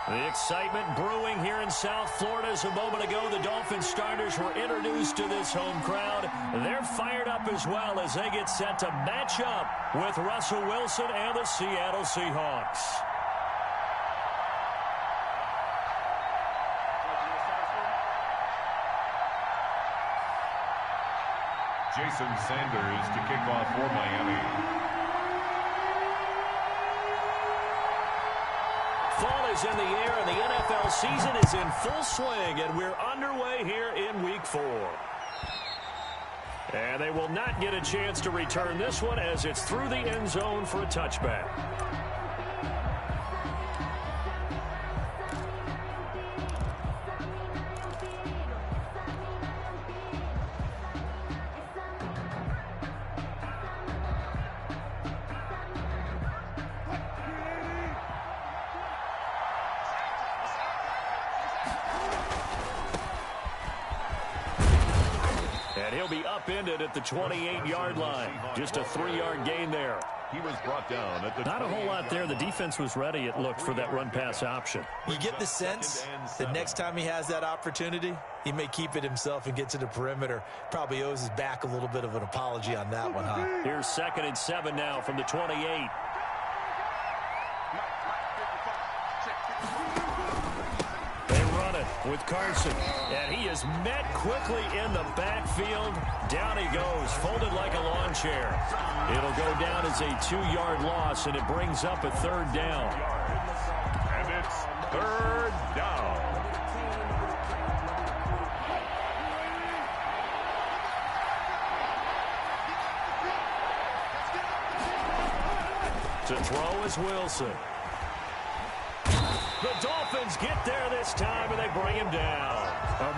The excitement brewing here in South Florida. As a moment ago, the Dolphins starters were introduced to this home crowd. They're fired up as well as they get set to match up with Russell Wilson and the Seattle Seahawks. Jason Sanders to kick off for Miami. Fall is in the air, and the NFL season is in full swing, and we're underway here in Week 4. And they will not get a chance to return this one as it's through the end zone for a touchback. He'll be upended at the 28-yard line. Just a 3-yard gain there. He was brought down at the Not a whole lot there. The defense was ready, it looked, for that run-pass option. You get the sense that next time he has that opportunity, he may keep it himself and get to the perimeter. Probably owes his back a little bit of an apology on that one, huh? Here's 2nd and 7 now from the 28. With Carson, and he is met quickly in the backfield. Down he goes, folded like a lawn chair. It'll go down as a 2-yard loss, and it brings up a 3rd down. And it's 3rd down. To throw is Wilson. The Dolphins get there this time, and they bring him down.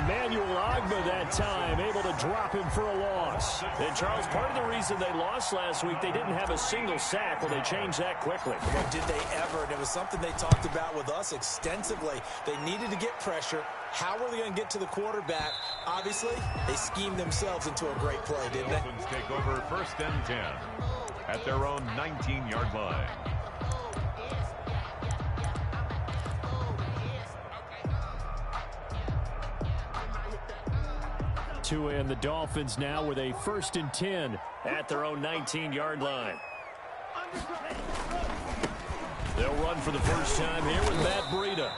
Emmanuel Ogbah that time, able to drop him for a loss. And, Charles, part of the reason they lost last week, they didn't have a single sack. Well, they changed that quickly. Well, did they ever? And it was something they talked about with us extensively. They needed to get pressure. How were they going to get to the quarterback? Obviously, they schemed themselves into a great play, didn't they? Dolphins take over 1st and 10 at their own 19-yard line. Tua and the Dolphins now with a 1st and 10 at their own 19-yard line. They'll run for the first time here with Matt Breida.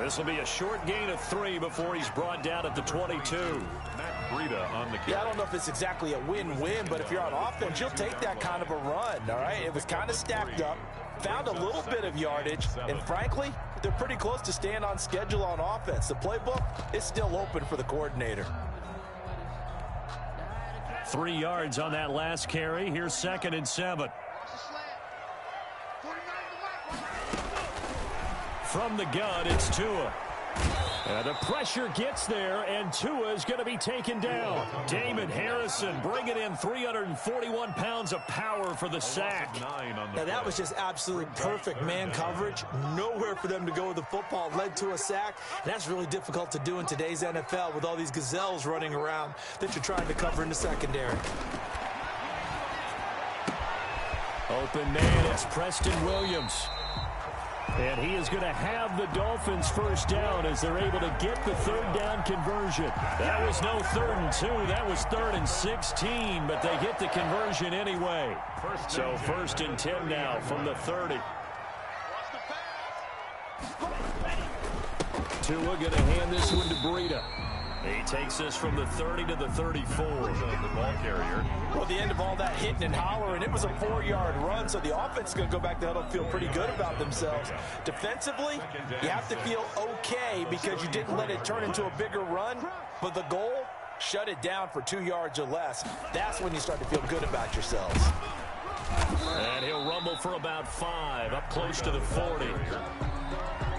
This will be a short gain of 3 before he's brought down at the 22. Matt Breida on the kick. Yeah, I don't know if it's exactly a win-win, but if you're on offense, you'll take that kind of a run, all right? It was kind of stacked up, found a little bit of yardage, and frankly, they're pretty close to staying on schedule on offense. The playbook is still open for the coordinator. 3 yards on that last carry. Here's 2nd and 7. From the gun, it's Tua. And the pressure gets there, and Tua is going to be taken down. Damon Harrison bringing in 341 pounds of power for the sack. Now, that was just absolutely perfect man coverage. Nowhere for them to go with the football. Led to a sack. And that's really difficult to do in today's NFL with all these gazelles running around that you're trying to cover in the secondary. Open man, it's Preston Williams. And he is going to have the Dolphins 1st down as they're able to get the 3rd down conversion. That was no 3rd and 2. That was 3rd and 16, but they get the conversion anyway. So 1st and 10 now from the 30. Tua going to hand this one to Breida. He takes this from the 30 to the 34. The ball carrier. Well, the end of all that hitting and hollering, it was a 4-yard run, so the offense is going to go back to huddle and feel pretty good about themselves. Defensively, you have to feel okay because you didn't let it turn into a bigger run, but the goal, shut it down for 2 yards or less. That's when you start to feel good about yourselves. And he'll rumble for about 5, up close to the 40.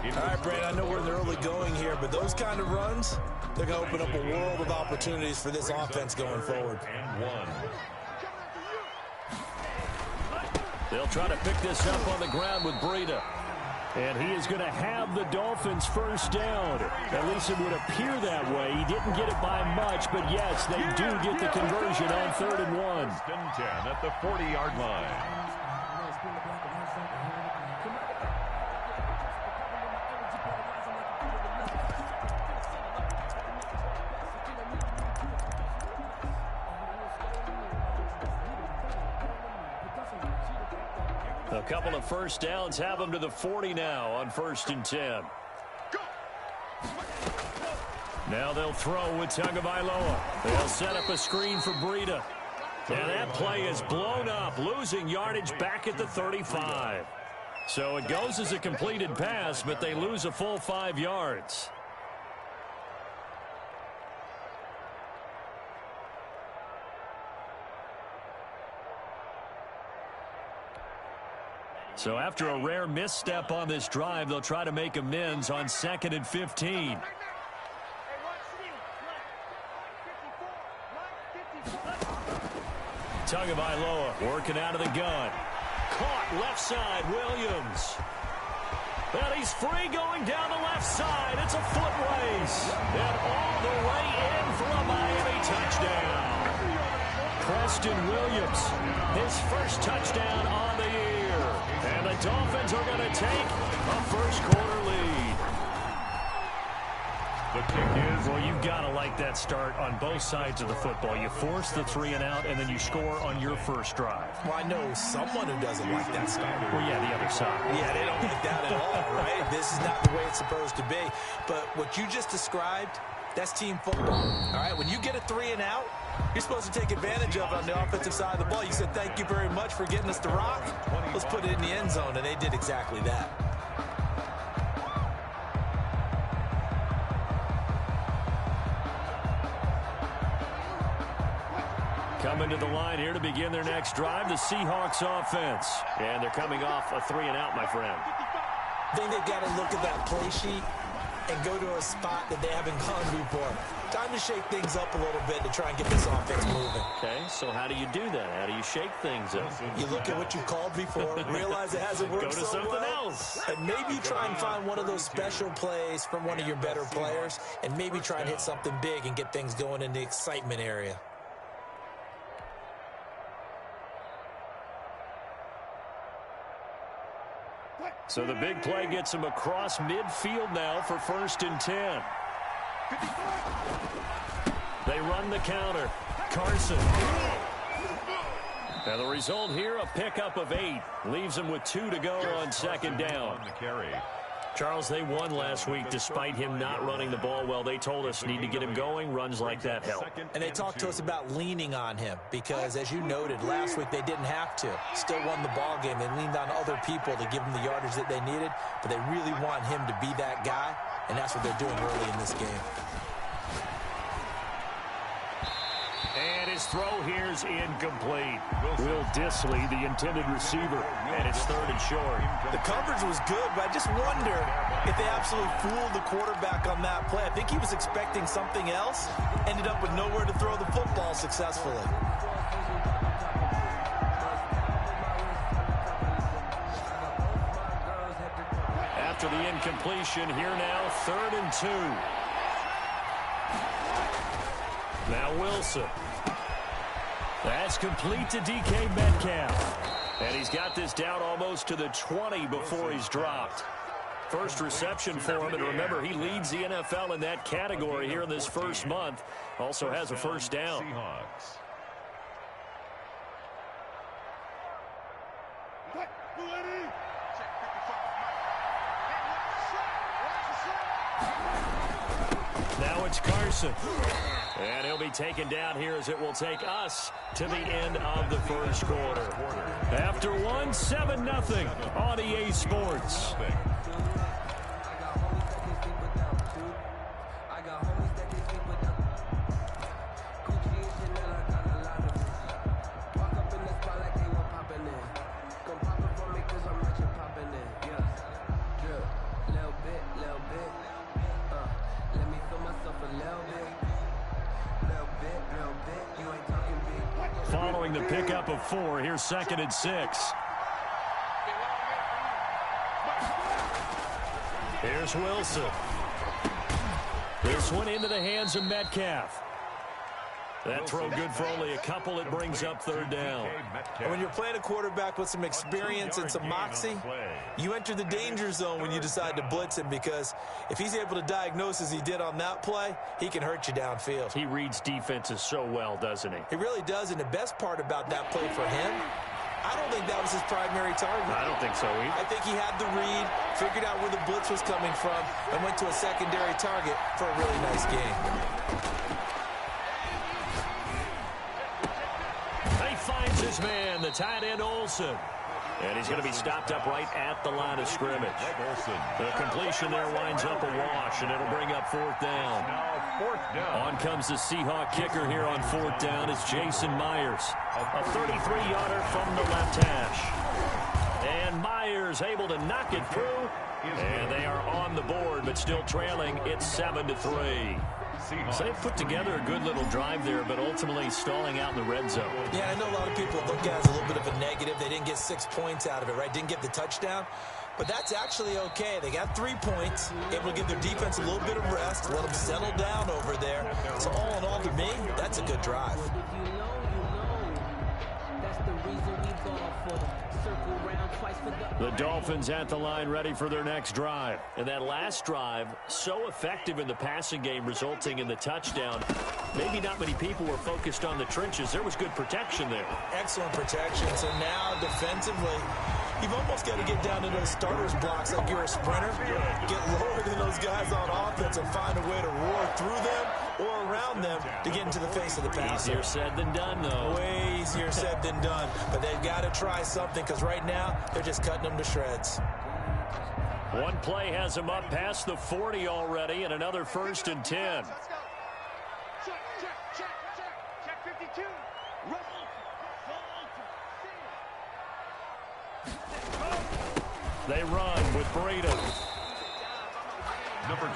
All right, Brad, I know we're in the early going here, but those kind of runs, they're going to open up a world of opportunities for this offense going forward. And 1. They'll try to pick this up on the ground with Breida. And he is going to have the Dolphins 1st down. At least it would appear that way. He didn't get it by much, but yes, they do get the conversion on 3rd and 1. 1st and 10 at the 40-yard line. A couple of first downs have them to the 40 now on 1st and 10. Now they'll throw with Tagovailoa. They'll set up a screen for Breida. And that play is blown up, losing yardage back at the 35. So it goes as a completed pass, but they lose a full 5 yards. So after a rare misstep on this drive, they'll try to make amends on 2nd and 15. Tagovailoa working out of the gun. Caught left side, Williams. And he's free going down the left side. It's a foot race. And all the way in for a Miami touchdown. Preston Williams, his first touchdown on the year. And the Dolphins are going to take a first-quarter lead. The kick is... Well, you've got to like that start on both sides of the football. You force the 3 and out, and then you score on your first drive. Well, I know someone who doesn't like that start. Well, yeah, the other side. Yeah, they don't like that at all, right? This is not the way it's supposed to be. But what you just described, that's team football. All right, when you get a 3 and out, you're supposed to take advantage of it on the offensive side of the ball. You said, thank you very much for getting us the rock. Let's put it in the end zone, and they did exactly that. Coming to the line here to begin their next drive, the Seahawks offense. And they're coming off a 3 and out, my friend. I think they've got to look at that play sheet and go to a spot that they haven't gone before. Time to shake things up a little bit to try and get this offense moving. Okay, so how do you do that? How do you shake things up? You look at what you called before, realize it hasn't worked so well. Go to something else. And maybe try and find one of those special plays from one of your better players, and maybe try and hit something big and get things going in the excitement area. So the big play gets him across midfield now for 1st and 10. They run the counter. Carson. And the result here, a pickup of 8. Leaves them with 2 to go on 2nd down. Charles, they won last week despite him not running the ball well. They told us need to get him going. Runs like that help. And they talked to us about leaning on him because, as you noted, last week they didn't have to. Still won the ball game. They leaned on other people to give them the yardage that they needed, but they really want him to be that guy, and that's what they're doing early in this game. And his throw here is incomplete. Will Dissly, the intended receiver, and it's 3rd and short. The coverage was good, but I just wonder if they absolutely fooled the quarterback on that play. I think he was expecting something else, ended up with nowhere to throw the football successfully. After the incompletion, here now, 3rd and 2. Now Wilson. That's complete to DK Metcalf. And he's got this down almost to the 20 before he's dropped. First reception for him, and remember, he leads the NFL in that category here in this first month. Also has a first down. Now it's Carson. And he'll be taken down here as it will take us to the end of the first quarter. After 7-0 on EA Sports. Following the pickup of 4, here's 2nd and 6. Here's Wilson. This one into the hands of Metcalf. That throw good for only a couple. It brings up 3rd down. And when you're playing a quarterback with some experience and some moxie, you enter the danger zone when you decide to blitz him, because if he's able to diagnose as he did on that play, he can hurt you downfield. He reads defenses so well, doesn't he? He really does, and the best part about that play for him I don't think that was his primary target. I don't think so either. I think he had the read, figured out where the blitz was coming from, and went to a secondary target for a really nice game. He finds his man, the tight end Olsen. And he's going to be stopped up right at the line of scrimmage. The completion there winds up a wash, and it'll bring up 4th down. On comes the Seahawk kicker here on 4th down. It's Jason Myers. A 33-yarder from the left hash. And Myers able to knock it through. And they are on the board, but still trailing. It's 7-3. So they put together a good little drive there, but ultimately stalling out in the red zone. Yeah, I know a lot of people look at it as a little bit of a negative. They didn't get 6 points out of it, right? Didn't get the touchdown. But that's actually okay. They got 3 points, able to give their defense a little bit of rest, let them settle down over there. So all in all, to me, that's a good drive. The Dolphins at the line ready for their next drive. And that last drive, so effective in the passing game, resulting in the touchdown. Maybe not many people were focused on the trenches. There was good protection there. Excellent protection. So now defensively, you've almost got to get down to those starters blocks like you're a sprinter. Get lower than those guys on offense and find a way to roar through them or around them to get into the face of the passer. Easier said than done, though. Way easier said than done. But they've got to try something because right now they're just cutting them to shreds. One play has them up past the 40 already, and another 1st and 10. Check 52. They run with Breida.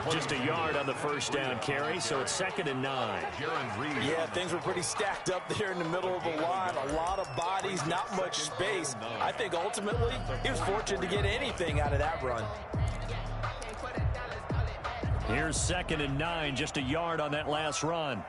Just a yard on the 1st down carry, so it's 2nd and 9. Yeah, things were pretty stacked up there in the middle of the line. A lot of bodies, not much space. I think ultimately he was fortunate to get anything out of that run. Here's 2nd and 9, just a yard on that last run.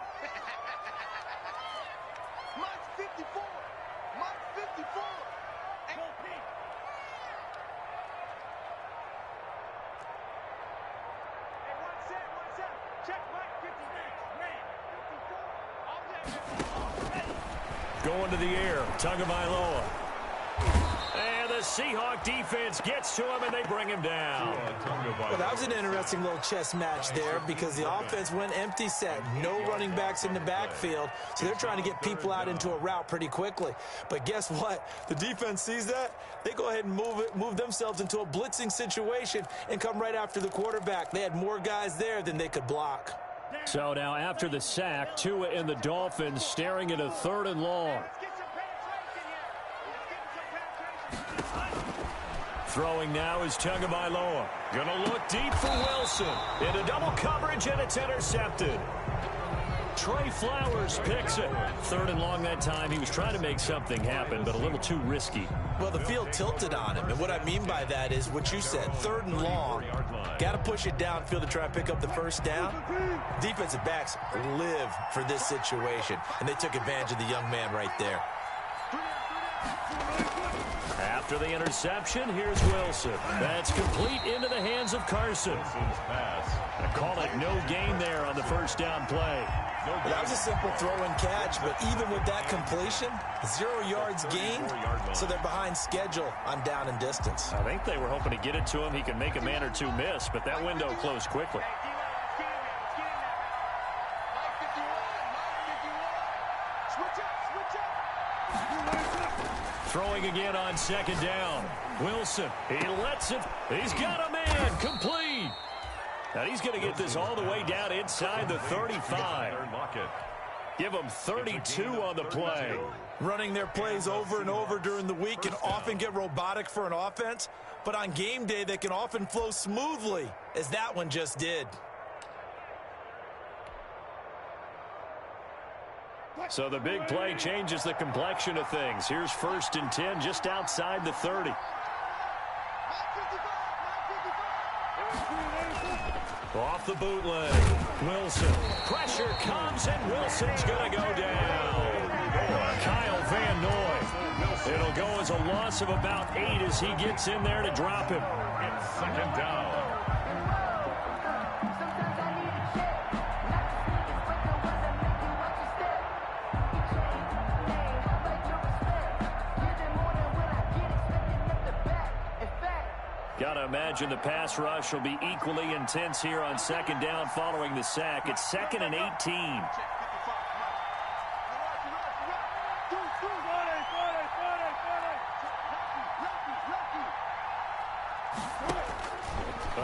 Going to the air, Tagovailoa. And the Seahawk defense gets to him, and they bring him down. Well, that was an interesting little chess match there because the offense went empty set. No running backs in the backfield, so they're trying to get people out into a route pretty quickly. But guess what? The defense sees that. They go ahead and move themselves into a blitzing situation and come right after the quarterback. They had more guys there than they could block. So now after the sack, Tua and the Dolphins staring at a 3rd and long. Throwing now is Tagovailoa. Gonna look deep for Wilson. Into double coverage, and it's intercepted. Trey Flowers picks it. 3rd and long that time. He was trying to make something happen, but a little too risky. Well, the field tilted on him, and what I mean by that is what you said, 3rd and long. Got to push it downfield to try and pick up the 1st down. Defensive backs live for this situation, and they took advantage of the young man right there. After the interception, here's Wilson. That's complete into the hands of Carson. I call it no gain there on the 1st down play. Well, that was a simple throw and catch, but even with that completion, 0 yards gained, so they're behind schedule on down and distance. I think they were hoping to get it to him. He could make a man or two miss, but that window closed quickly. Throwing again on 2nd down. Wilson, he lets it. He's got a man, complete. And he's going to get this all the way down inside the 35. Give them 32 on the play. Running their plays over and over during the week can often get robotic for an offense, but on game day they can often flow smoothly, as that one just did. So the big play changes the complexion of things. Here's 1st and 10 just outside the 30. Off the bootleg. Wilson. Pressure comes, and Wilson's going to go down. Kyle Van Noy. It'll go as a loss of about 8 as he gets in there to drop him. It's 2nd down. Got to imagine the pass rush will be equally intense here on second down following the sack. It's 2nd and 18.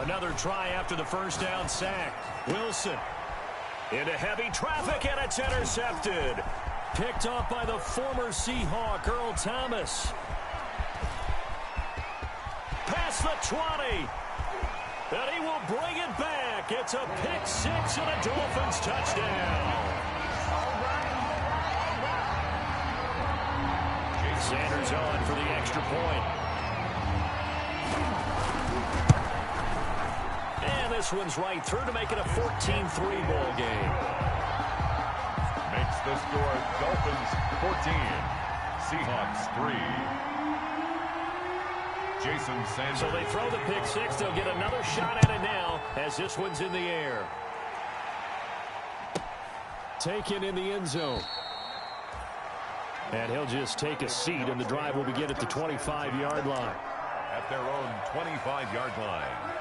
Another try after the first down sack. Wilson into heavy traffic, and it's intercepted. Picked off by the former Seahawk, Earl Thomas. Past the 20. And he will bring it back. It's a pick six and a Dolphins touchdown. Sanders on for the extra point. And this one's right through to make it a 14-3 ball game. Makes the score Dolphins 14, Seahawks 3. Jason Sanders. So they throw the pick six. They'll get another shot at it now as this one's in the air. Taken in the end zone. And he'll just take a seat, and the drive will begin at the 25-yard line. At their own 25-yard line.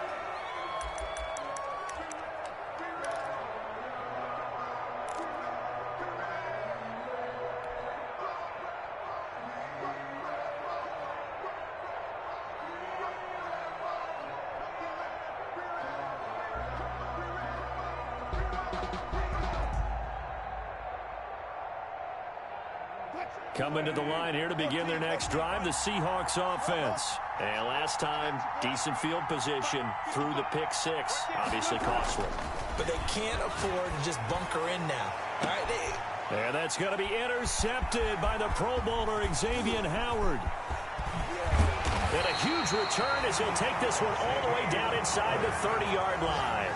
Coming to the line here to begin their next drive, the Seahawks offense. And last time, decent field position through the pick six. Obviously costly. But they can't afford to just bunker in now. All right, and that's going to be intercepted by the Pro Bowler, Xavier Howard. And a huge return as he'll take this one all the way down inside the 30-yard line.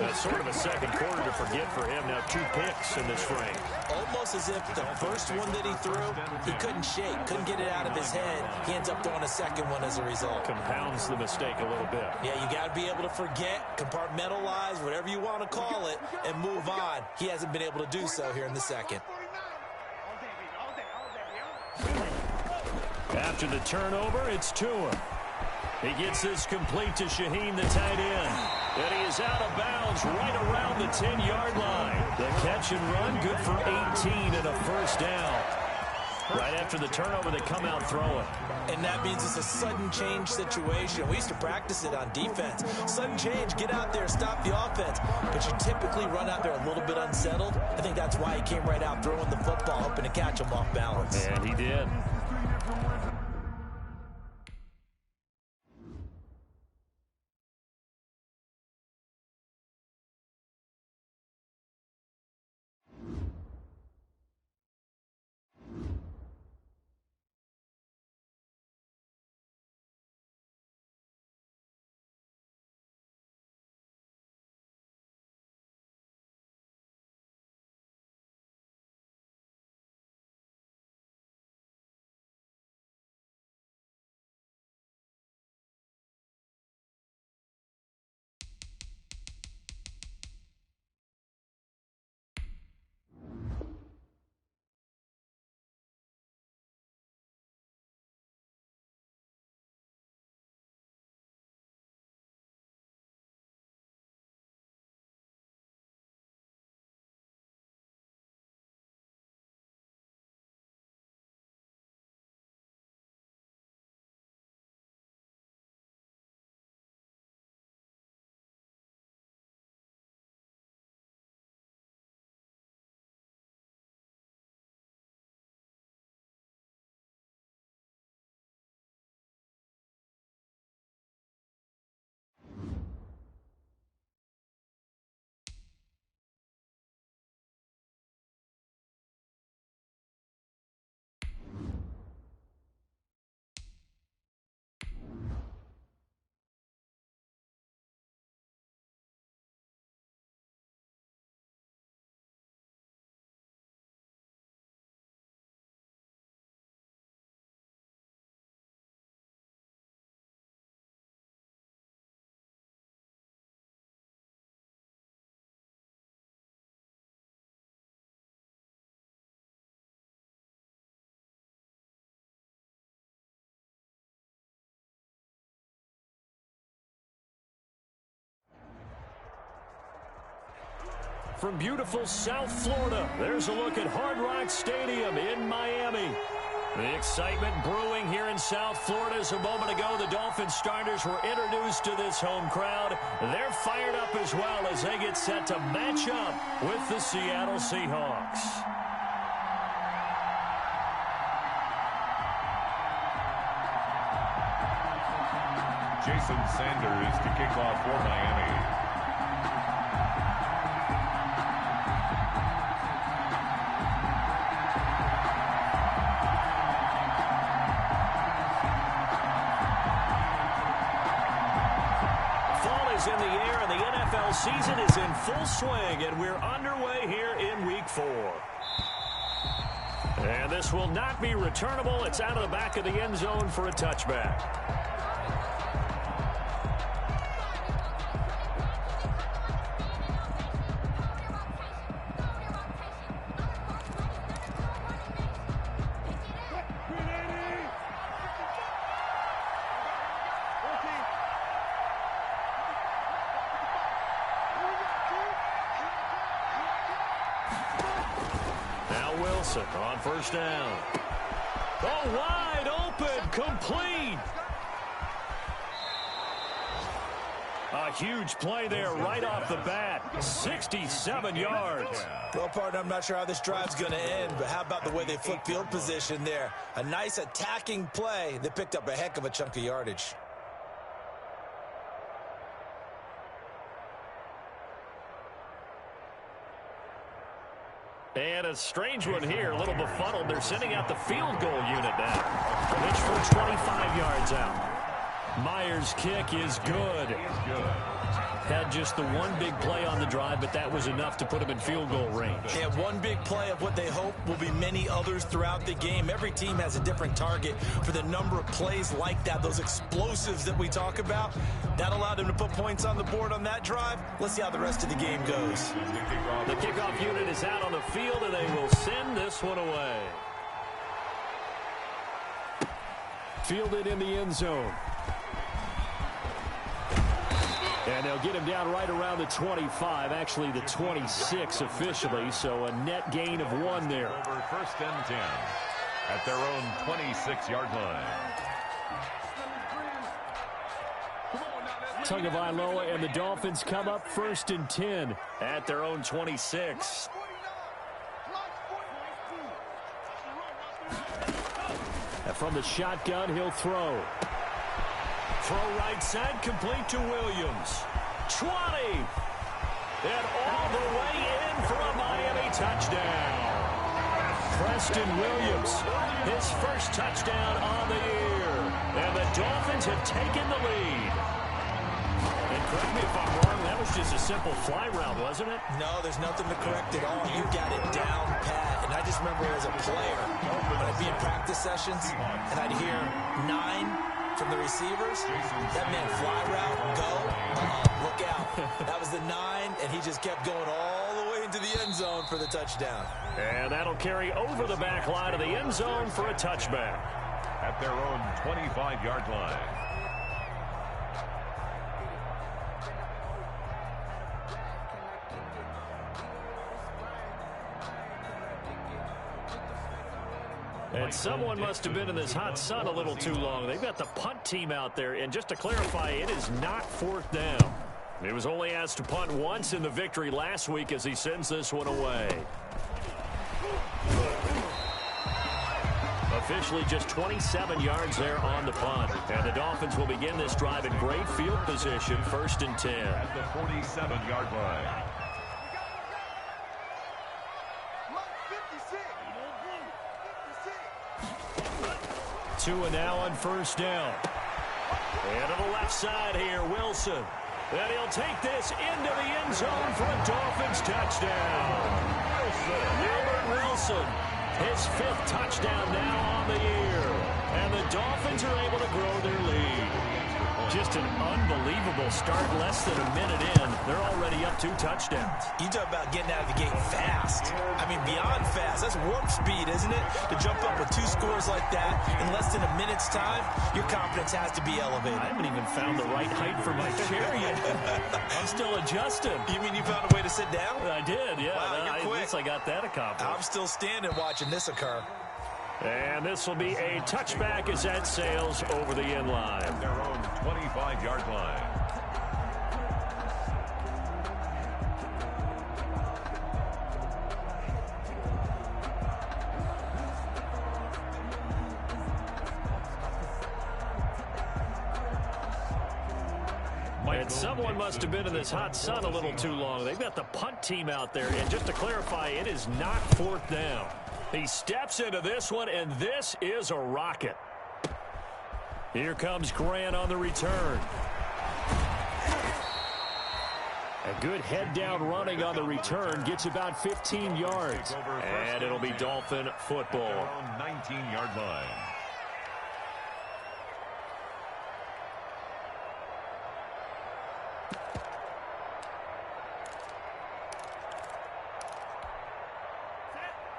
That's sort of a second quarter to forget for him. Now 2 picks in this frame. Almost as if the first one that he threw, he couldn't shake, couldn't get it out of his head. He ends up throwing a second one as a result. Compounds the mistake a little bit. Yeah, you got to be able to forget, compartmentalize, whatever you want to call it, and move on. He hasn't been able to do so here in the second. After the turnover, it's Tua. He gets this complete to Shaheen, the tight end. And he is out of bounds right around the 10-yard line. The catch and run, good for 18 and a first down. Right after the turnover, they come out throwing. And that means it's a sudden change situation. We used to practice it on defense. Sudden change, get out there, stop the offense. But you typically run out there a little bit unsettled. I think that's why he came right out throwing the football, hoping to catch him off balance. And he did. from beautiful South Florida, there's a look at Hard Rock Stadium in Miami. The excitement brewing here in South Florida as a moment ago the Dolphins starters were introduced to this home crowd. They're fired up as well as they get set to match up with the Seattle Seahawks. Jason Sanders to kick off for Miami. In the air, and the NFL season is in full swing, and we're underway here in Week 4. And this will not be returnable. It's out of the back of the end zone for a touchback. On first down. Oh, wide open, complete. A huge play there right off the bat. 67 yards. Well, partner, I'm not sure how this drive's going to end, but how about the way they flip field position there? A nice attacking play. They picked up a heck of a chunk of yardage. And a strange one here, a little befuddled. They're sending out the field goal unit now. Pitch for 25 yards out. Myers' kick is good. Had just the one big play on the drive, but that was enough to put him in field goal range. Yeah, one big play of what they hope will be many others throughout the game. Every team has a different target for the number of plays like that, those explosives that we talk about. That allowed them to put points on the board on that drive. Let's see how the rest of the game goes. The kickoff unit is out on the field, and they will send this one away. Fielded in the end zone. And they'll get him down right around the 25, actually the 26 officially, so a net gain of 1 there. Over first and 10 at their own 26-yard line. Tagovailoa and the Dolphins come up first and 10 at their own 26. And from the shotgun, he'll throw. Throw right side, complete to Williams. 20. And all the way in for a Miami touchdown. Preston Williams, his first touchdown on the year. And the Dolphins have taken the lead. And correct me if I'm wrong, that was just a simple fly route, wasn't it? No, there's nothing to correct at all. You got it down pat. And I just remember as a player, when I'd be in practice sessions, and I'd hear 9 from the receivers, that meant fly route, go, look out. That was the 9, and he just kept going all the way into the end zone for the touchdown. And that'll carry over the back line of the end zone for a touchback. At their own 25-yard line. And someone must have been in this hot sun a little too long. They've got the punt team out there. And just to clarify, it is not 4th down. He was only asked to punt once in the victory last week as he sends this one away. Officially just 27 yards there on the punt. And the Dolphins will begin this drive in great field position, first and 10. At the 47-yard line. 2 now on first down. And to the left side here, Wilson. And he'll take this into the end zone for a Dolphins touchdown. Albert Wilson, his 5th touchdown now on the year. And the Dolphins are able to grow their lead. just an unbelievable start. Less than a minute in, they're already up 2 touchdowns. You talk about getting out of the gate fast. I mean, beyond fast. That's warp speed, isn't it? To jump up with 2 scores like that in less than a minute's time, your confidence has to be elevated. I haven't even found the right height for my chair yet. I'm still adjusting. You mean you found a way to sit down? I did, yeah. Wow, you're quick. At least I got that accomplished. I'm still standing watching this occur. And this will be a touchback as that sails over the end line. Their own 25-yard line. And someone must have been in this hot sun a little too long. They've got the punt team out there. And just to clarify, it is not 4th down. He steps into this one, and this is a rocket. Here comes Grant on the return. A good head-down running on the return. Gets about 15 yards. And it'll be Dolphin football. Their own 19-yard line.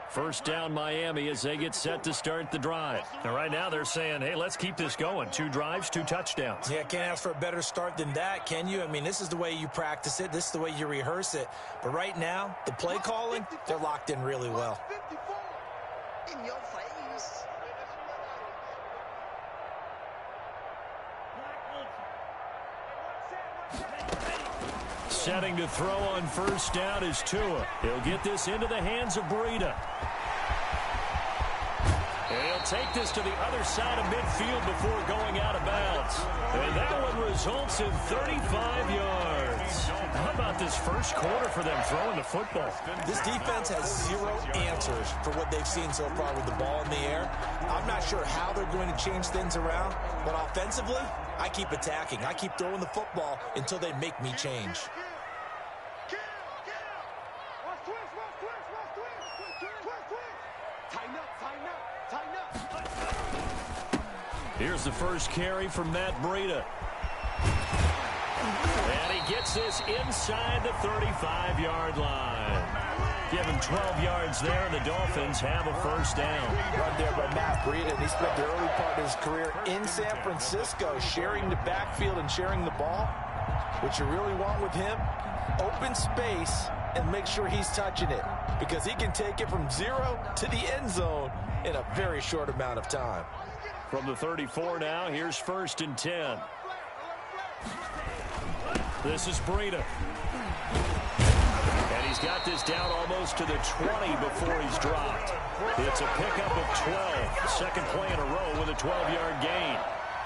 First down Miami as they get set to start the drive. And right now they're saying, hey, let's keep this going. 2 drives, 2 touchdowns. Yeah, can't ask for a better start than that, can you? I mean, this is the way you practice it. This is the way you rehearse it. But right now, the play calling, they're locked in really well. In your face. Setting to throw on first down is Tua. He'll get this into the hands of Breida. And he'll take this to the other side of midfield before going out of bounds. And that one results in 35 yards. How about this first quarter for them throwing the football? This defense has 0 answers for what they've seen so far with the ball in the air. I'm not sure how they're going to change things around, but offensively, I keep attacking. I keep throwing the football until they make me change. Here's the first carry from Matt Breida. And he gets this inside the 35-yard line. Give him 12 yards there, and the Dolphins have a first down. Run there by Matt Breida, and he spent the early part of his career in San Francisco, sharing the backfield and sharing the ball. What you really want with him, open space and make sure he's touching it, because he can take it from 0 to the end zone in a very short amount of time. From the 34 now, here's 1st and 10. This is Breida. And he's got this down almost to the 20 before he's dropped. It's a pickup of 12. Second play in a row with a 12-yard gain.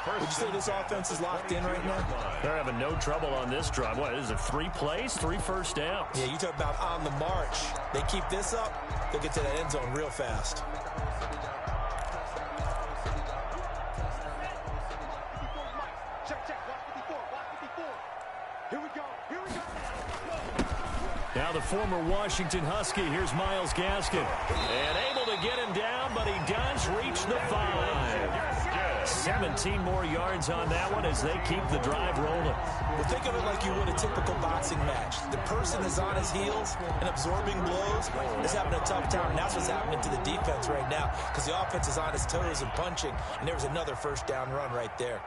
Would you say this offense is locked in right now? They're having no trouble on this drive. What, is it 3 plays, 3 first downs? Yeah, you talk about on the march. They keep this up, they'll get to that end zone real fast. Now the former Washington Husky, here's Myles Gaskin. And able to get him down, but he does reach the 5. 17 more yards on that one as they keep the drive rolling. Well, think of it like you would a typical boxing match. The person is on his heels and absorbing blows is having a tough time, and that's what's happening to the defense right now, because the offense is on his toes and punching, and there was another first down run right there.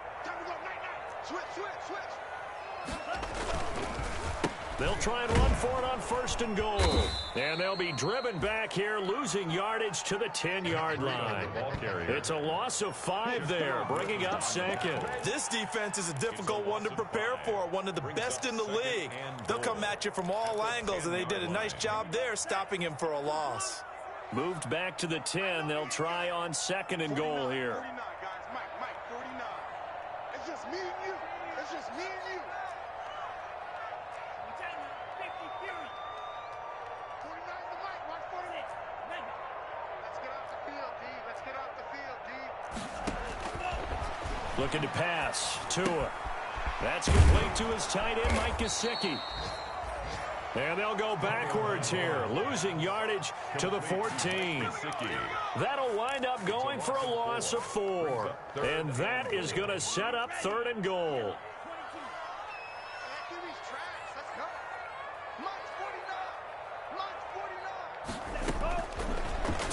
They'll try and run for it on 1st and goal. And they'll be driven back here, losing yardage to the 10-yard line. It's a loss of 5 there, bringing up 2nd. This defense is a difficult one to prepare for, one of the best in the league. They'll come at you from all angles, and they did a nice job there stopping him for a loss. Moved back to the 10. They'll try on 2nd and goal here. 49, guys. Mike, 49. It's just me and you. It's just me and you. 49 to Mike. Watch 48. Let's get off the field, D. Let's get off the field, D. Looking to pass. Tua. That's complete to his tight end, Mike Gesicki. And they'll go backwards here, losing yardage to the 14. That'll wind up going for a loss of 4. And that is going to set up 3rd and goal.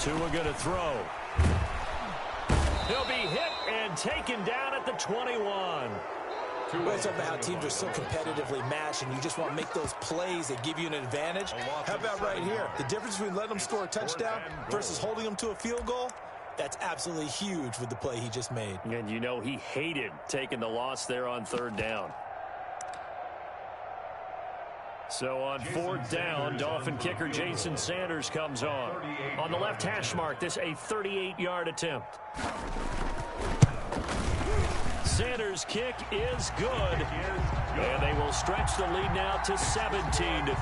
Tua going to throw. He'll be hit and taken down at the 21. Well, it's about how teams are so competitively matched, and you just want to make those plays that give you an advantage. How about right here? The difference between letting them score a touchdown versus holding them to a field goal, that's absolutely huge with the play he just made. And you know he hated taking the loss there on third down. So on fourth down, Dolphin kicker Jason Sanders comes on. On the left hash mark, this a 38-yard attempt. Sanders' kick is good. And they will stretch the lead now to 17-3.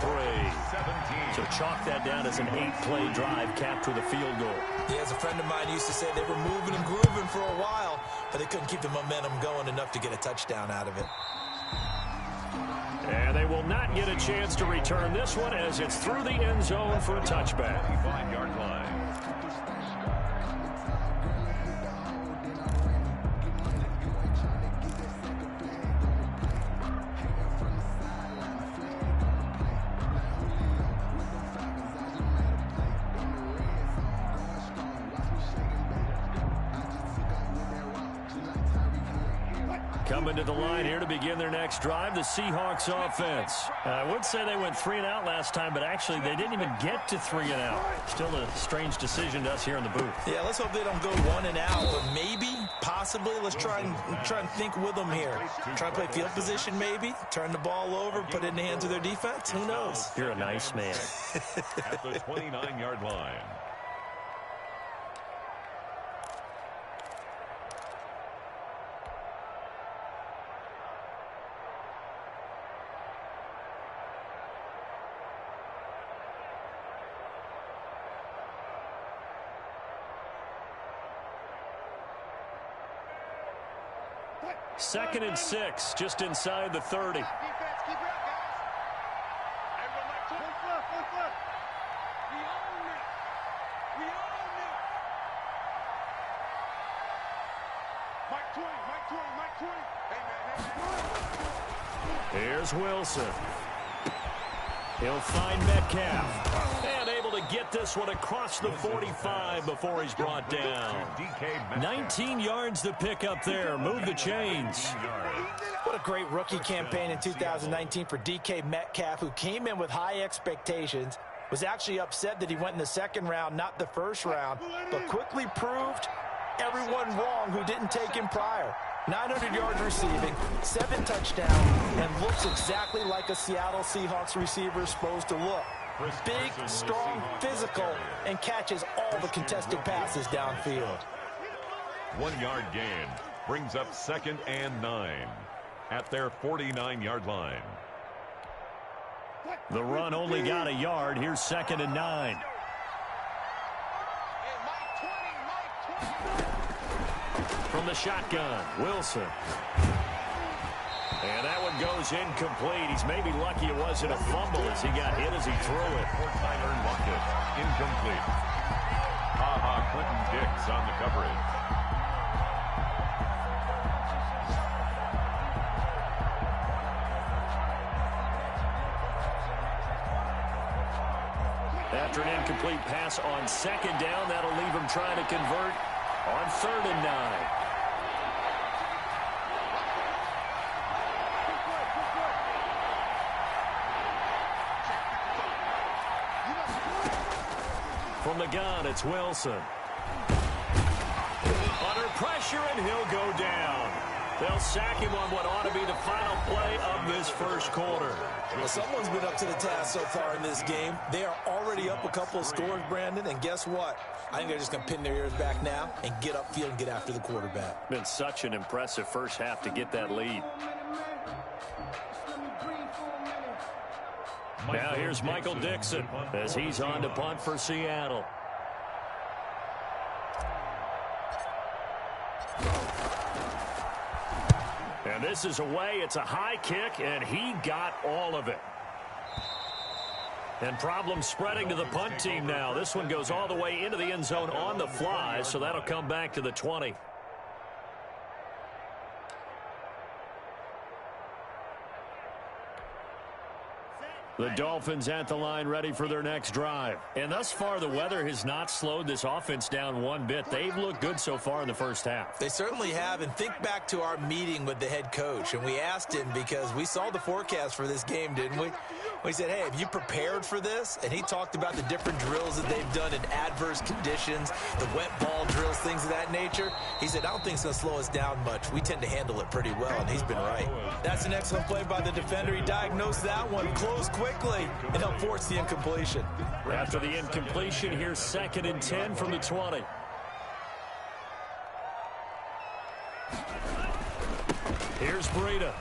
So chalk that down as an 8-play drive capped with a field goal. Yeah, as a friend of mine used to say, they were moving and grooving for a while, but they couldn't keep the momentum going enough to get a touchdown out of it. And they will not get a chance to return this one as it's through the end zone for a touchback. 5-yard line. Coming to the line here to begin their next drive, the Seahawks offense. I would say they went 3 and out last time, but actually they didn't even get to 3 and out. Still a strange decision to us here in the booth. Yeah, let's hope they don't go 1 and out, but maybe, possibly, let's try and think with them here. Try to play field position maybe, turn the ball over, put it in the hands of their defense. Who knows? You're a nice man. At the 29-yard line. Second and 6, just inside the 30. Defense, keep it up, guys. Everyone, Mike, full foot. We own it. We own it. Mike 20. Hey, man. Here's Wilson. He'll find Metcalf. And able to get this one across the 45 before he's brought down. 19 yards to pick up there. Move the chains. What a great rookie campaign in 2019 for DK Metcalf, who came in with high expectations, was actually upset that he went in the second round, not the first round, but quickly proved everyone wrong who didn't take him prior. 900 yards receiving, 7 touchdowns, and looks exactly like a Seattle Seahawks receiver is supposed to look. Big, strong, physical, and catches all the contested passes downfield. 1-yard gain brings up 2nd and 9 at their 49-yard line. The run only got a yard. Here's 2nd and 9. From the shotgun, Wilson. And that one goes incomplete. He's maybe lucky it wasn't a fumble as he got hit as he threw it. Tyler Lockett, incomplete. Clinton Dix on the coverage. After an incomplete pass on 2nd down, that'll leave him trying to convert on 3rd and 9. From the gun, it's Wilson. Under pressure, and he'll go down. They'll sack him on what ought to be the final play of this first quarter. Well, someone's been up to the task so far in this game. They are already up a couple of scores, Brandon, and guess what? I think they're just going to pin their ears back now and get upfield and get after the quarterback. Been such an impressive first half to get that lead. Now here's Michael Dixon as he's on to punt for Seattle. And this is away. It's a high kick, and he got all of it. And problems spreading to the punt team now. This one goes all the way into the end zone on the fly, so that'll come back to the 20. The Dolphins at the line ready for their next drive. And thus far, the weather has not slowed this offense down one bit. They've looked good so far in the first half. They certainly have. And think back to our meeting with the head coach. And we asked him because we saw the forecast for this game, didn't we? We said, hey, have you prepared for this? And he talked about the different drills that they've done in adverse conditions, the wet ball drills, things of that nature. He said, I don't think it's going to slow us down much. We tend to handle it pretty well, and he's been right. That's an excellent play by the defender. He diagnosed that one, closed quickly, and helped force the incompletion. After the incompletion, here's 2nd and 10 from the 20. Here's Breida.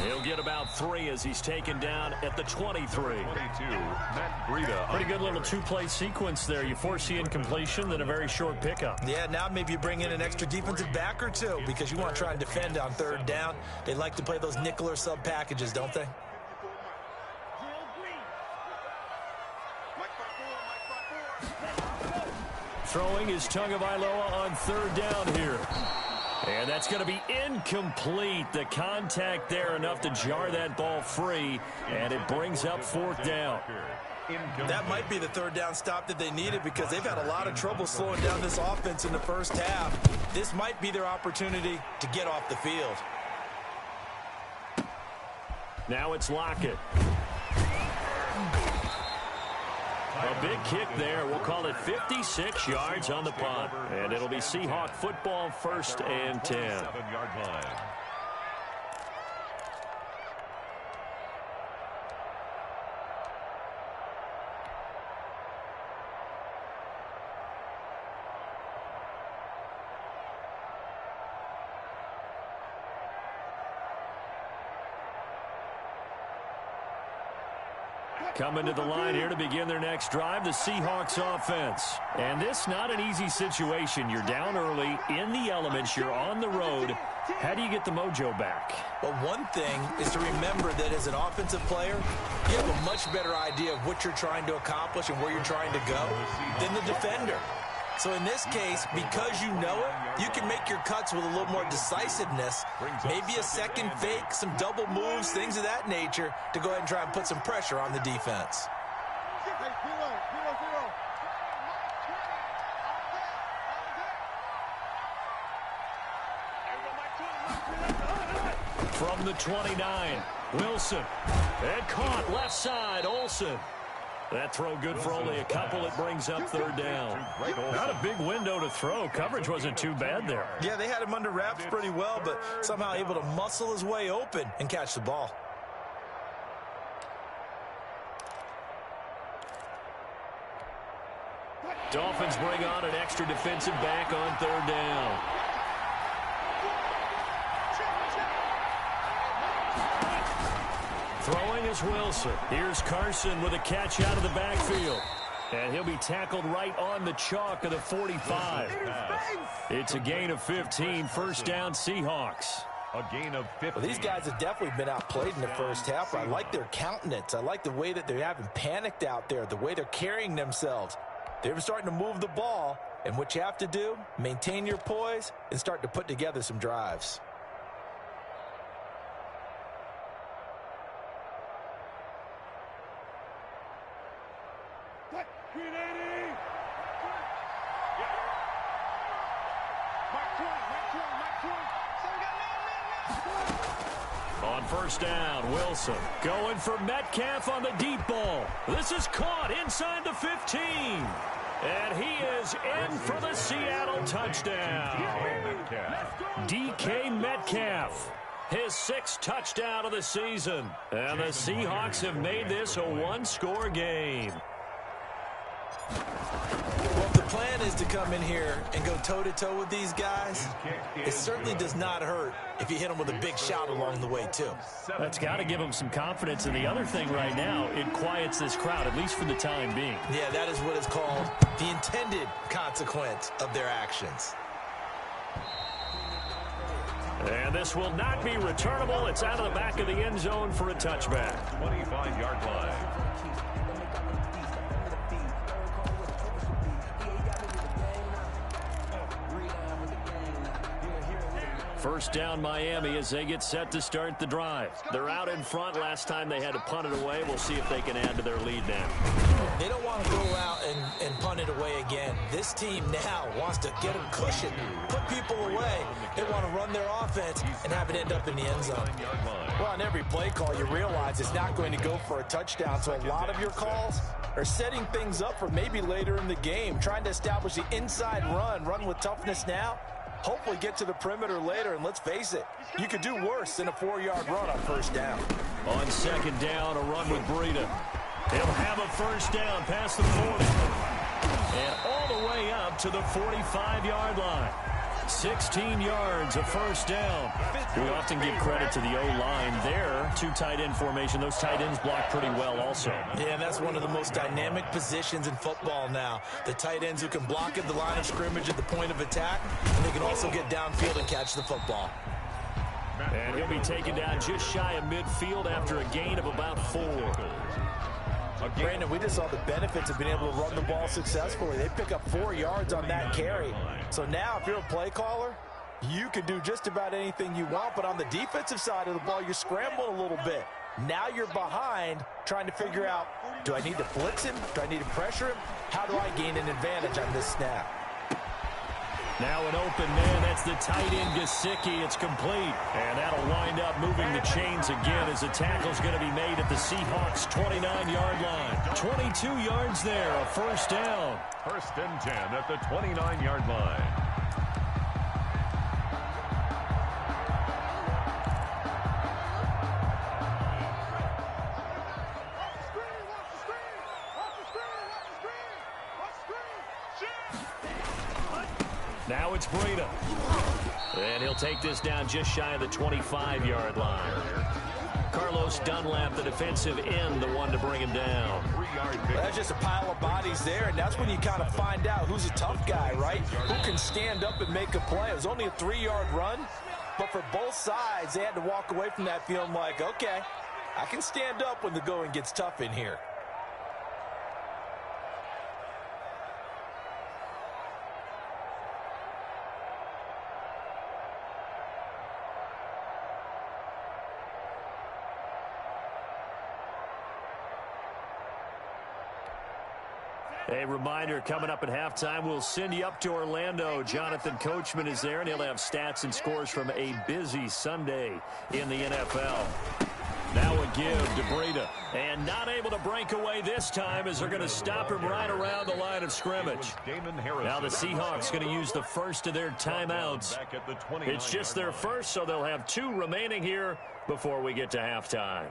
He'll get about 3 as he's taken down at the 23. 22, Matt Breida. Pretty good little two-play sequence there. You force the incompletion, then a very short pickup. Yeah, now maybe you bring in an extra defensive back or two because you want to try and defend on 3rd down. They like to play those nickel or sub packages, don't they? Throwing is Tagovailoa on 3rd down here. And that's going to be incomplete. The contact there enough to jar that ball free, and it brings up 4th down. That might be the 3rd down stop that they needed because they've had a lot of trouble slowing down this offense in the first half. This might be their opportunity to get off the field. Now it's Lockett. A big kick there. We'll call it 56 yards on the punt. And it'll be Seahawk football, 1st and 10. 7-yard line. Coming to the line here to begin their next drive, the Seahawks offense. And this not an easy situation. You're down early, in the elements, you're on the road. How do you get the mojo back? Well, one thing is to remember that as an offensive player, you have a much better idea of what you're trying to accomplish and where you're trying to go than the defender. So in this case, because you know it, you can make your cuts with a little more decisiveness, maybe a second fake, some double moves, things of that nature, to go ahead and try and put some pressure on the defense. From the 29, Wilson. And caught left side, Olsen. That throw good for only a couple. It brings up 3rd down. Not a big window to throw. Coverage wasn't too bad there. Yeah, they had him under wraps pretty well, but somehow able to muscle his way open and catch the ball. Dolphins bring on an extra defensive back on 3rd down. Throwing is Wilson. Here's Carson with a catch out of the backfield. And he'll be tackled right on the chalk of the 45. It's a gain of 15. 1st down, Seahawks. A gain of 15. Well, these guys have definitely been outplayed in the first half. I like their countenance. I like the way that they haven't panicked out there, the way they're carrying themselves. They're starting to move the ball, and what you have to do, maintain your poise and start to put together some drives. On 1st down, Wilson going for Metcalf on the deep ball. This is caught inside the 15. And he is in for the Seattle touchdown. DK Metcalf, his 6th touchdown of the season. And the Seahawks have made this a 1-score game. Well, if the plan is to come in here and go toe-to-toe with these guys, it certainly does not hurt if you hit them with a big shout along the way, too. That's got to give them some confidence. And the other thing right now, it quiets this crowd, at least for the time being. Yeah, that is what is called the intended consequence of their actions. And this will not be returnable. It's out of the back of the end zone for a touchback. 25-yard line. First down Miami as they get set to start the drive. They're out in front. Last time they had to punt it away. We'll see if they can add to their lead now. They don't want to go out and punt it away again. This team now wants to get a cushion, put people away. They want to run their offense and have it end up in the end zone. Well, on every play call, you realize it's not going to go for a touchdown. So a lot of your calls are setting things up for maybe later in the game, trying to establish the inside run with toughness now, hopefully get to the perimeter later. And let's face it, you could do worse than a 4-yard run on first down. On second down, a run with Breida. He'll have a first down past the 40. And all the way up to the 45-yard line. 16 yards, a first down. We often give credit to the O-line there. Two tight end formation. Those tight ends block pretty well also. Yeah, and that's one of the most dynamic positions in football now. The tight ends who can block at the line of scrimmage at the point of attack, and they can also get downfield and catch the football. And he'll be taken down just shy of midfield after a gain of about 4. Brandon, we just saw the benefits of being able to run the ball successfully. They pick up 4 yards on that carry. So now if you're a play caller, you can do just about anything you want. But on the defensive side of the ball, you're scrambling a little bit. Now you're behind trying to figure out, do I need to blitz him? Do I need to pressure him? How do I gain an advantage on this snap? Now an open man, that's the tight end Gesicki. It's complete. And that'll wind up moving the chains again as the tackle's going to be made at the Seahawks' 29-yard line. 22 yards there, a first down. First and 10 at the 29-yard line. Now it's Breida. And he'll take this down just shy of the 25-yard line. Carlos Dunlap, the defensive end, the one to bring him down. Well, that's just a pile of bodies there, and that's when you kind of find out who's a tough guy, right? Who can stand up and make a play. It was only a 3-yard run, but for both sides, they had to walk away from that feeling like, okay, I can stand up when the going gets tough in here. A reminder, coming up at halftime, we'll send you up to Orlando. Jonathan Coachman is there, and he'll have stats and scores from a busy Sunday in the NFL. Now a give to Breida. And not able to break away this time as they're going to stop him right around the line of scrimmage. Now the Seahawks going to use the first of their timeouts. It's just their first, so they'll have 2 remaining here before we get to halftime.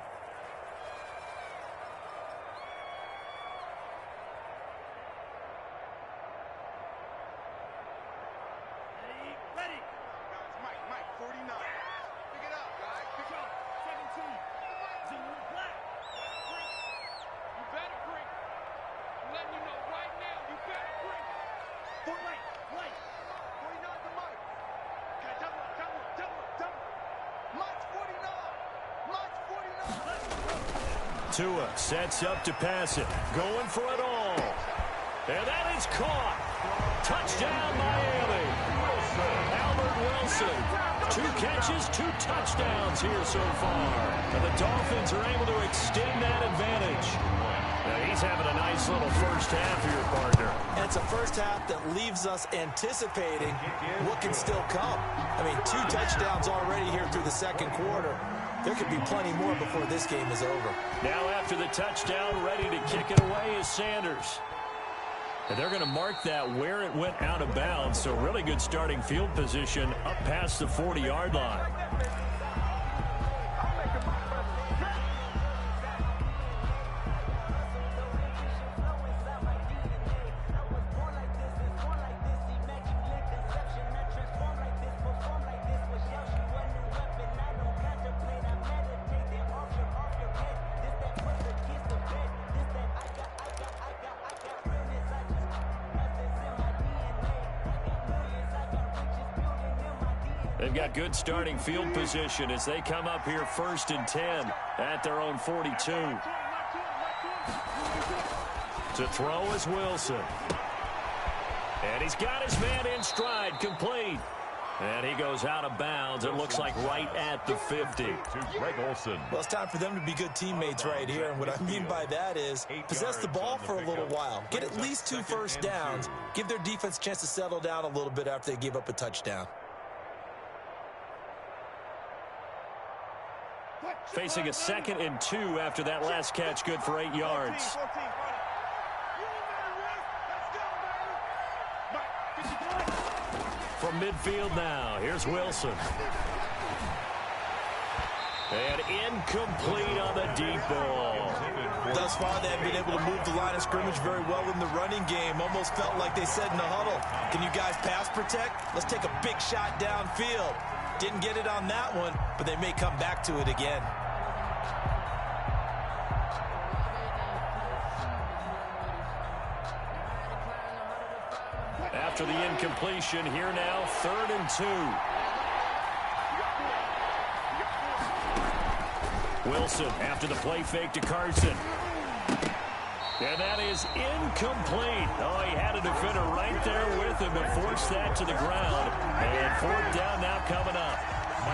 Tua sets up to pass it. Going for it all. And that is caught. Touchdown, Miami. Albert Wilson. 2 catches, 2 touchdowns here so far. And the Dolphins are able to extend that advantage. Now he's having a nice little first half for your partner. And it's a first half that leaves us anticipating what can still come. I mean, 2 touchdowns already here through the second quarter. There could be plenty more before this game is over. Now after the touchdown, ready to kick it away is Sanders. And they're going to mark that where it went out of bounds. So really good starting field position up past the 40-yard line. They've got good starting field position as they come up here first and 10 at their own 42. To throw is Wilson. And he's got his man in stride, complete. And he goes out of bounds. It looks like right at the 50. To Greg Olson. Well, it's time for them to be good teammates right here. And what I mean by that is possess the ball for a little while. Get at least 2 first downs. Give their defense a chance to settle down a little bit after they give up a touchdown. Facing a 2nd and 2 after that last catch, good for 8 yards. From midfield now, here's Wilson. And incomplete on the deep ball. Thus far, they have been able to move the line of scrimmage very well in the running game. Almost felt like they said in the huddle, can you guys pass protect? Let's take a big shot downfield. Didn't get it on that one, but they may come back to it again. After the incompletion, here now, 3rd and 2. Wilson after the play fake to Carson. And that is incomplete. Oh, he had a defender right there with him to force that to the ground. And 4th down now coming up.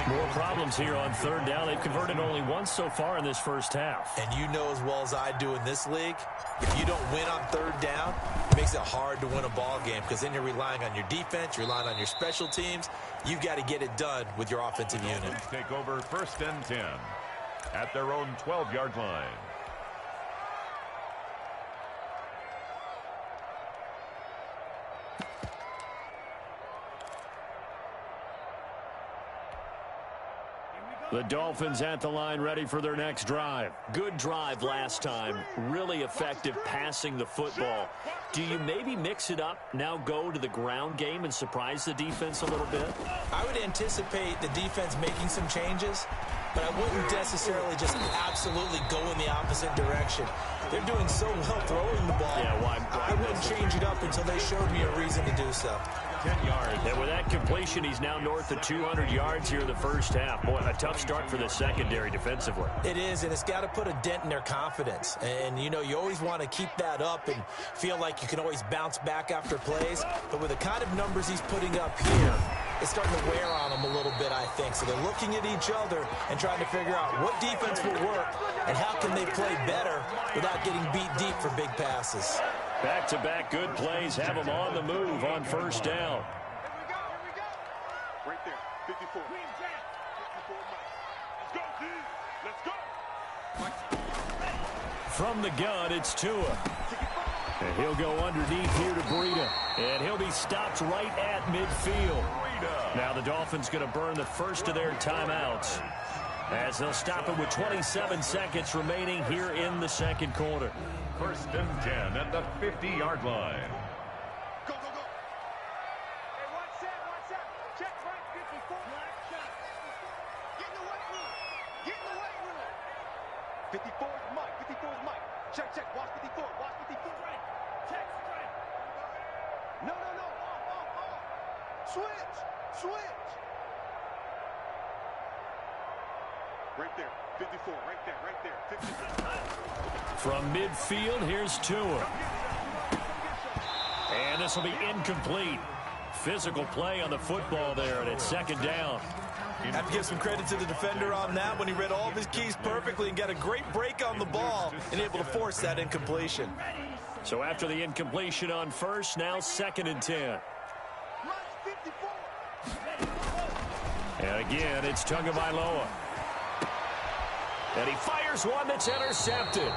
More problems here on 3rd down. They've converted only once so far in this first half. And you know as well as I do in this league, if you don't win on 3rd down, it makes it hard to win a ball game because then you're relying on your defense, you're relying on your special teams. You've got to get it done with your offensive unit. Take over 1st and 10 at their own 12-yard line. The Dolphins at the line, ready for their next drive. Good drive last time. Really effective passing the football. Do you maybe mix it up, now go to the ground game and surprise the defense a little bit? I would anticipate the defense making some changes, but I wouldn't necessarily just absolutely go in the opposite direction. They're doing so well throwing the ball. Yeah, well, I wouldn't change it up until they showed me a reason to do so. 10 yards. And with that completion, he's now north of 200 yards here in the first half. Boy, a tough start for the secondary defensively. It is, and it's got to put a dent in their confidence. And, you know, you always want to keep that up and feel like you can always bounce back after plays. But with the kind of numbers he's putting up here, it's starting to wear on them a little bit, I think. So they're looking at each other and trying to figure out what defense will work and how can they play better without getting beat deep for big passes. Back-to-back good plays have them on the move on 1st down. Right there, 54. 54, Let's go. From the gun, it's Tua. And he'll go underneath here to Breida. And he'll be stopped right at midfield. Now the Dolphins going to burn the first of their timeouts as they'll stop it with 27 seconds remaining here in the 2nd quarter. 1st and 10 at the 50-yard line. Go, go, go. Hey, watch that. Check right, 54. Get in the weight room. Get in the weight room. 54 is Mike. 54 is Mike. Check. Watch 54. Watch 54. Right. Check. Right. No. Off. Switch. Right there. 54. Right there. 54. From midfield, here's Tua. And this will be incomplete. Physical play on the football there, and it's 2nd down. Have to give some credit to the defender on that when he read all of his keys perfectly and got a great break on the ball and able to force that incompletion. So after the incompletion on 1st, now 2nd and 10. And again, it's Tagovailoa. And he fires one that's intercepted.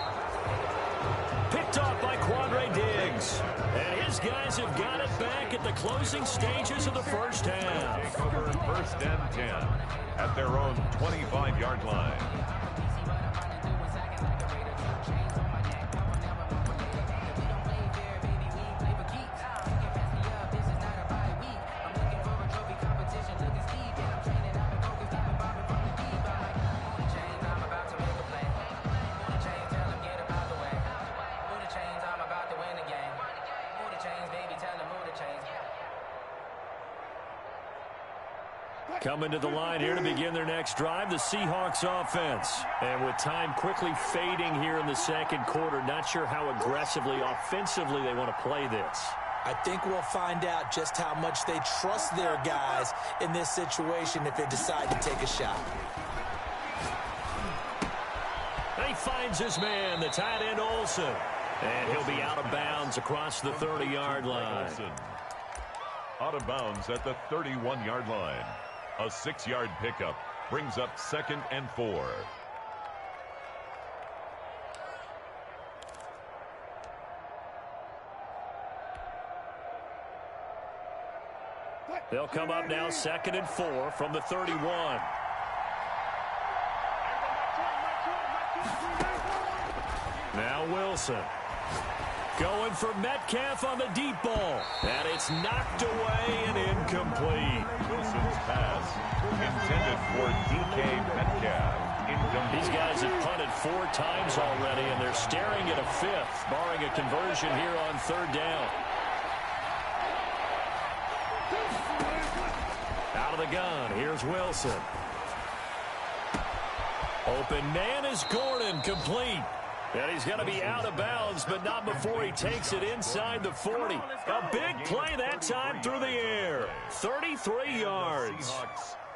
Picked off by Quandre Diggs. And his guys have got it back at the closing stages of the first half. Take over 1st and 10 at their own 25-yard line. Coming to the line here to begin their next drive, the Seahawks offense. And with time quickly fading here in the 2nd quarter, not sure how aggressively, offensively they want to play this. I think we'll find out just how much they trust their guys in this situation if they decide to take a shot. He finds his man, the tight end Olsen. And he'll be out of bounds across the 30-yard line. Out of bounds at the 31-yard line. A 6-yard pickup brings up 2nd and 4. They'll come up now 2nd and 4 from the 31. Now Wilson. Going for Metcalf on the deep ball. And it's knocked away and incomplete. Wilson's pass intended for DK Metcalf. Incomplete. These guys have punted 4 times already, and they're staring at a 5th, barring a conversion here on 3rd down. Out of the gun, here's Wilson. Open man is Gordon, complete. And he's going to be out of bounds, but not before he takes it inside the 40. A big play that time through the air. 33 yards.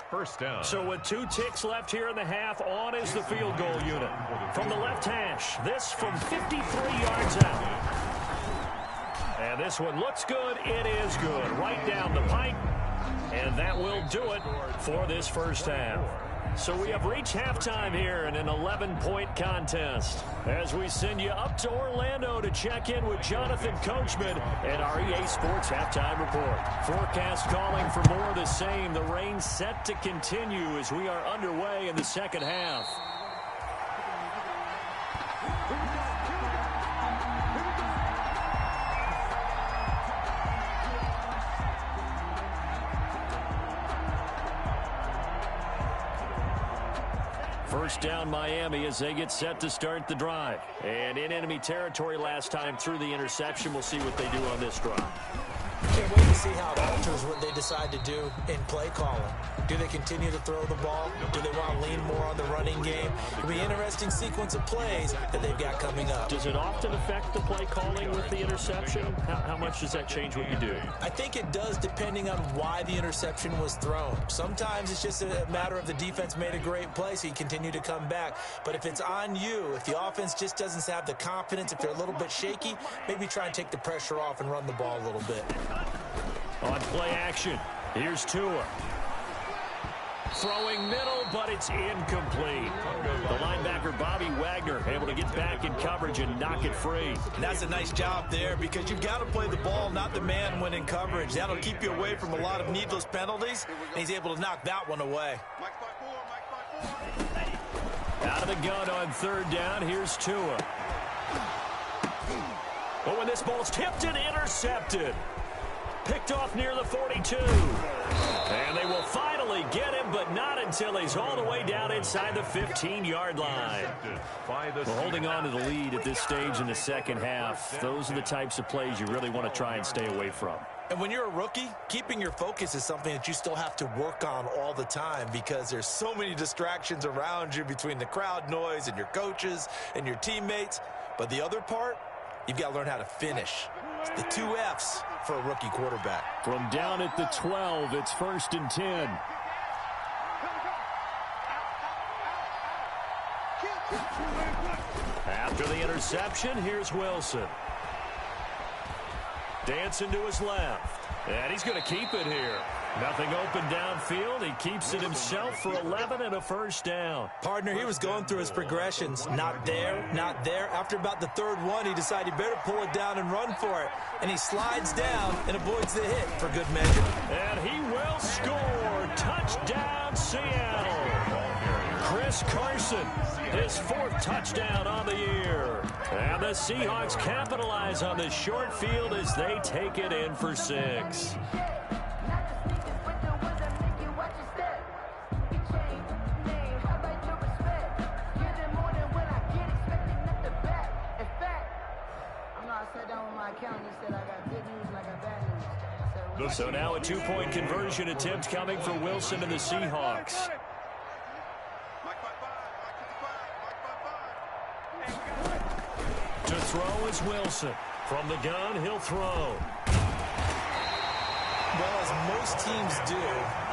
First down. So with 2 ticks left here in the half, on is the field goal unit. From the left hash, this from 53 yards out. And this one looks good. It is good. Right down the pipe. And that will do it for this first half. So we have reached halftime here in an 11-point contest. As we send you up to Orlando to check in with Jonathan Coachman and our EA Sports Halftime Report. Forecast calling for more of the same. The rain set to continue as we are underway in the second half. First down Miami as they get set to start the drive. And in enemy territory last time through the interception. We'll see what they do on this drive. Can't wait to see how it alters what they decide to do in play calling. Do they continue to throw the ball? Do they want to lean more on the running game? It'll be an interesting sequence of plays that they've got coming up. Does it often affect the play calling with the interception? How much does that change what you do? I think it does depending on why the interception was thrown. Sometimes it's just a matter of the defense made a great play, so you continue to come back. But if it's on you, if the offense just doesn't have the confidence, if they're a little bit shaky, maybe try and take the pressure off and run the ball a little bit. On play action, here's Tua. Throwing middle, but it's incomplete. The linebacker, Bobby Wagner, able to get back in coverage and knock it free. And that's a nice job there because you've got to play the ball, not the man when in coverage. That'll keep you away from a lot of needless penalties, and he's able to knock that one away. Out of the gun on 3rd down, here's Tua. Oh, and this ball's tipped and intercepted. Picked off near the 42. And they will finally get him, but not until he's all the way down inside the 15-yard line. Well, holding on to the lead at this stage in the second half, those are the types of plays you really want to try and stay away from. And when you're a rookie, keeping your focus is something that you still have to work on all the time because there's so many distractions around you between the crowd noise and your coaches and your teammates. But the other part, you've got to learn how to finish. It's the 2 F's for a rookie quarterback. From down at the 12, it's 1st and 10. After the interception, here's Wilson. Dancing to his left. And he's going to keep it here. Nothing open downfield. He keeps it himself for 11 and a first down. Partner, he was going through his progressions. Not there, not there. After about the 3rd one, he decided he better pull it down and run for it. And he slides down and avoids the hit for good measure. And he will score. Touchdown, Seattle. Chris Carson, his 4th touchdown on the year. And the Seahawks capitalize on this short field as they take it in for 6. So now a 2-point conversion attempt coming for Wilson and the Seahawks. To throw is Wilson. From the gun, he'll throw. Well, as most teams do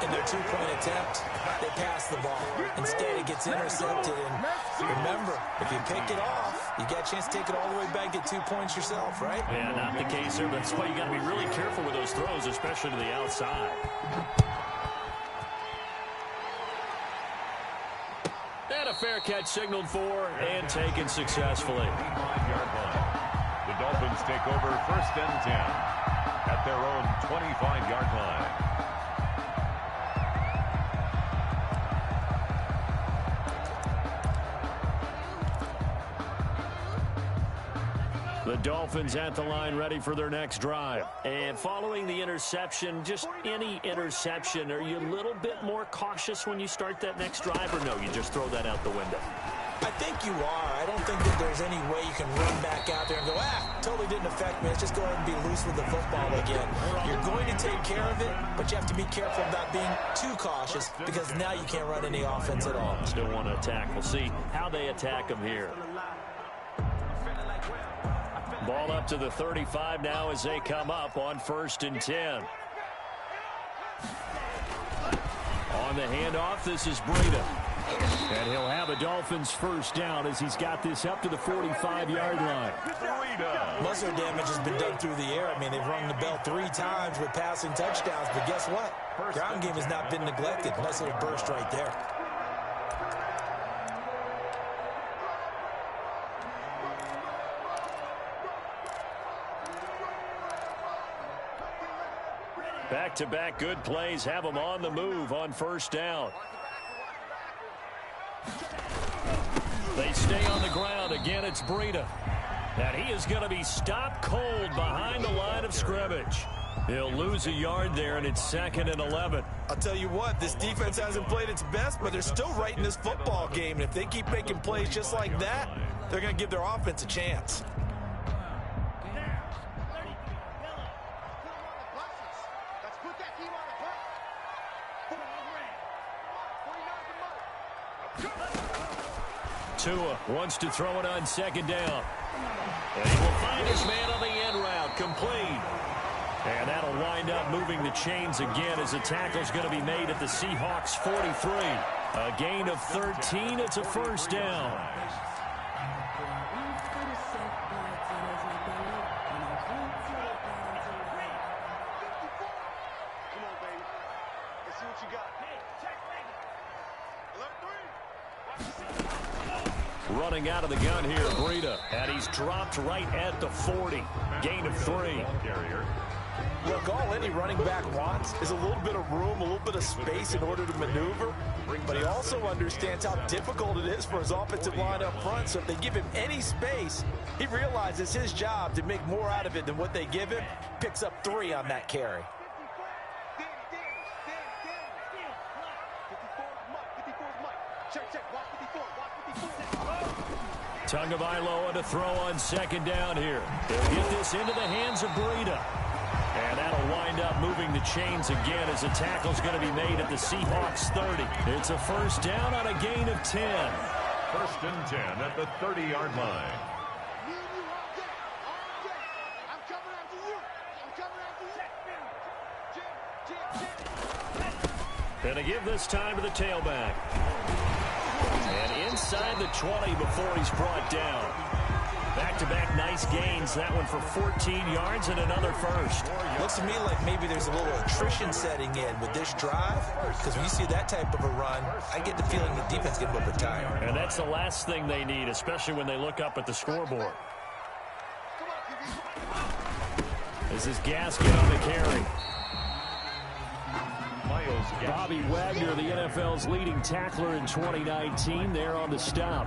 in their two-point attempt, they pass the ball. Instead, it gets intercepted. And remember, if you pick it off, you get a chance to take it all the way back, get 2 points yourself, right? Yeah, not the case here, but that's why you got to be really careful with those throws, especially to the outside. And a fair catch signaled for and taken successfully. The Dolphins take over 1st and 10 at their own 25-yard line. The Dolphins at the line ready for their next drive. And following the interception, just any interception, are you a little bit more cautious when you start that next drive, or no, you just throw that out the window? I think you are. I don't think that there's any way you can run back out there and go, totally didn't affect me. Let's just go ahead and be loose with the football again. You're going to take care of it, but you have to be careful about being too cautious because now you can't run any offense at all. Still want to attack. We'll see how they attack them here. Ball up to the 35 now as they come up on 1st and 10. On the handoff, this is Breida. And he'll have a Dolphins first down as he's got this up to the 45-yard line. Most of their damage has been done through the air. I mean, they've rung the bell 3 times with passing touchdowns, but guess what? Ground game has not been neglected. Nice little burst right there. Back-to-back good plays have them on the move on 1st down. They stay on the ground. Again, it's Breida. And he is going to be stopped cold behind the line of scrimmage. He'll lose a yard there, and it's 2nd and 11. I'll tell you what, this defense hasn't played its best, but they're still right in this football game. And if they keep making plays just like that, they're going to give their offense a chance. Tua wants to throw it on 2nd down. And he will find his man on the end route, complete. And that'll wind up moving the chains again as the tackle's going to be made at the Seahawks 43. A gain of 13. It's a 1st down. Running out of the gun here, Breida. And he's dropped right at the 40. Gain of 3. Look, all any running back wants is a little bit of room, a little bit of space in order to maneuver. But he also understands how difficult it is for his offensive line up front. So if they give him any space, he realizes his job to make more out of it than what they give him. Picks up 3 on that carry. Tagovailoa to throw on 2nd down here. They'll get this into the hands of Breida. And that'll wind up moving the chains again as the tackle's going to be made at the Seahawks 30. It's a 1st down on a gain of 10. 1st and 10 at the 30-yard line. And to give this time to the tailback. And inside the 20 before he's brought down. Back-to-back nice gains. That one for 14 yards and another first. Looks to me like maybe there's a little attrition setting in with this drive. Because when you see that type of a run, I get the feeling the defense is getting a little bit tired. And that's the last thing they need, especially when they look up at the scoreboard. This is Gaskin on the carry. Bobby Wagner, the NFL's leading tackler in 2019, there on the stop.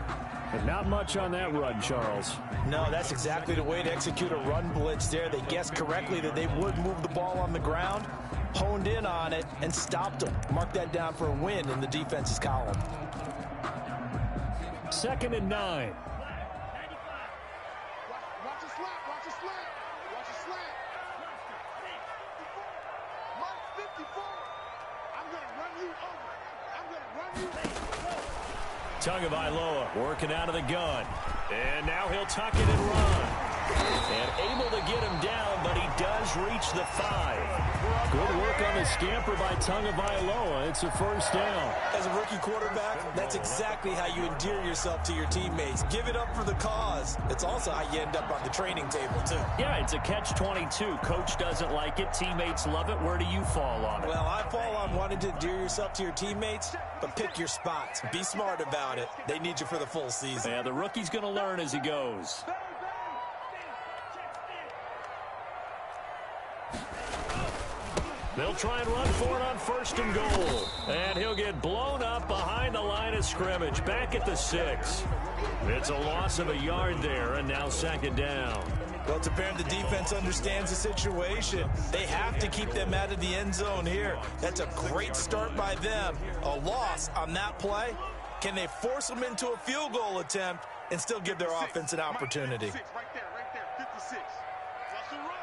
And not much on that run, Charles. No, that's exactly the way to execute a run blitz there. They guessed correctly that they would move the ball on the ground, honed in on it, and stopped them. Mark that down for a win in the defense's column. 2nd and 9. Tagovailoa working out of the gun. And now he'll tuck it and run. And able to get him down, but he does reach the 5. Good work on the scamper by Tagovailoa. It's a first down. As a rookie quarterback, that's exactly how you endear yourself to your teammates. Give it up for the cause. It's also how you end up on the training table, too. Yeah, it's a catch-22. Coach doesn't like it. Teammates love it. Where do you fall on it? Well, I fall on wanting to endear yourself to your teammates, but pick your spots. Be smart about it. They need you for the full season. Yeah, the rookie's going to learn as he goes. They'll try and run for it on 1st and goal. And he'll get blown up behind the line of scrimmage, back at the 6. It's a loss of a yard there, and now 2nd down. Well, it's apparent the defense understands the situation. They have to keep them out of the end zone here. That's a great start by them. A loss on that play. Can they force them into a field goal attempt and still give their offense an opportunity? Right there, 56. Russell run.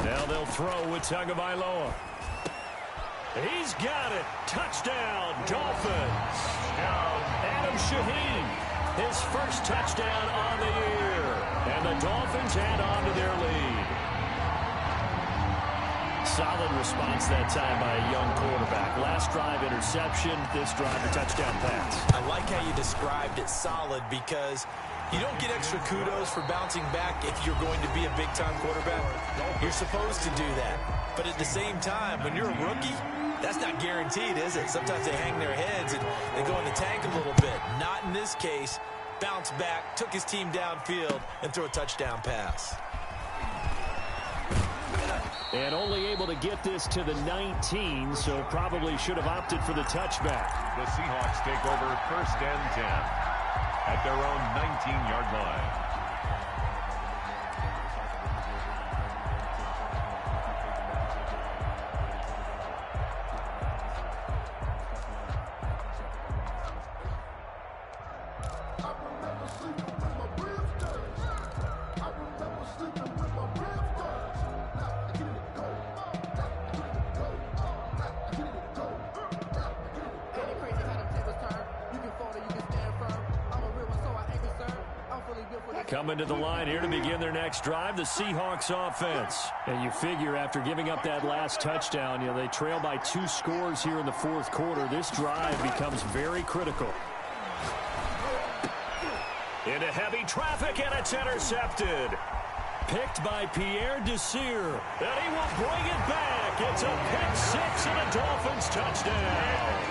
Now they'll throw with Tagovailoa. He's got it. Touchdown, Dolphins. Adam Shaheen, his first touchdown on the year. And the Dolphins add on to their lead. Solid response that time by a young quarterback. Last drive, interception. This drive, a touchdown pass. I like how you described it, solid, because you don't get extra kudos for bouncing back if you're going to be a big-time quarterback. You're supposed to do that. But at the same time, when you're a rookie, that's not guaranteed, is it? Sometimes they hang their heads and they go in the tank a little bit. Not in this case. Bounce back, took his team downfield, and threw a touchdown pass. And only able to get this to the 19, so probably should have opted for the touchback. The Seahawks take over 1st and 10 at their own 19-yard line. Coming to the line here to begin their next drive, the Seahawks offense. And you figure after giving up that last touchdown, they trail by 2 scores here in the 4th quarter. This drive becomes very critical. Into heavy traffic, and it's intercepted. Picked by Pierre Desir. And he will bring it back. It's a pick 6 and a Dolphins touchdown.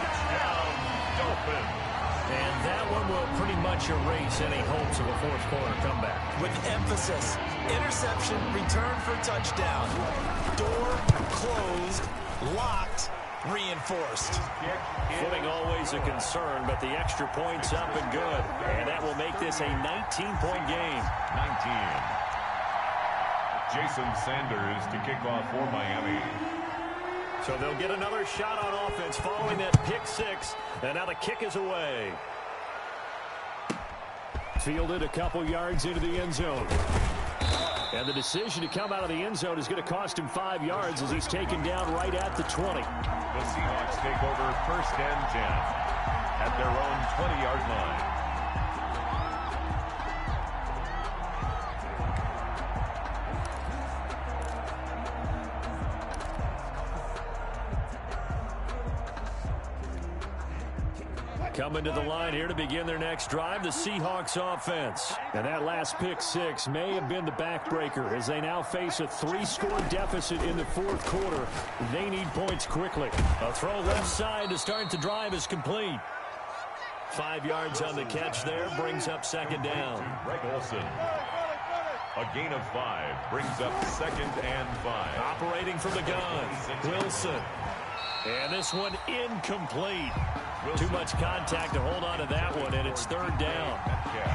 Dolphins. And that one will pretty much erase any hopes of a 4th quarter comeback. With emphasis, interception, return for touchdown. Door closed, locked, reinforced. Footing always a concern, but the extra point's up and good. And that will make this a 19-point game. 19. Jason Sanders to kick off for Miami. So they'll get another shot on offense following that pick 6. And now the kick is away. Fielded a couple yards into the end zone. And the decision to come out of the end zone is going to cost him 5 yards as he's taken down right at the 20. The Seahawks take over 1st and 10 at their own 20-yard line. Coming to the line here to begin their next drive, the Seahawks offense. And that last pick 6 may have been the backbreaker as they now face a 3-score deficit in the 4th quarter. They need points quickly. A throw left side to start the drive is complete. 5 yards on the catch there, brings up 2nd down. Greg Olsen. A gain of 5 brings up 2nd and 5. Operating from the gun, Wilson. And this one incomplete. Too much contact to hold on to that one, and it's 3rd down.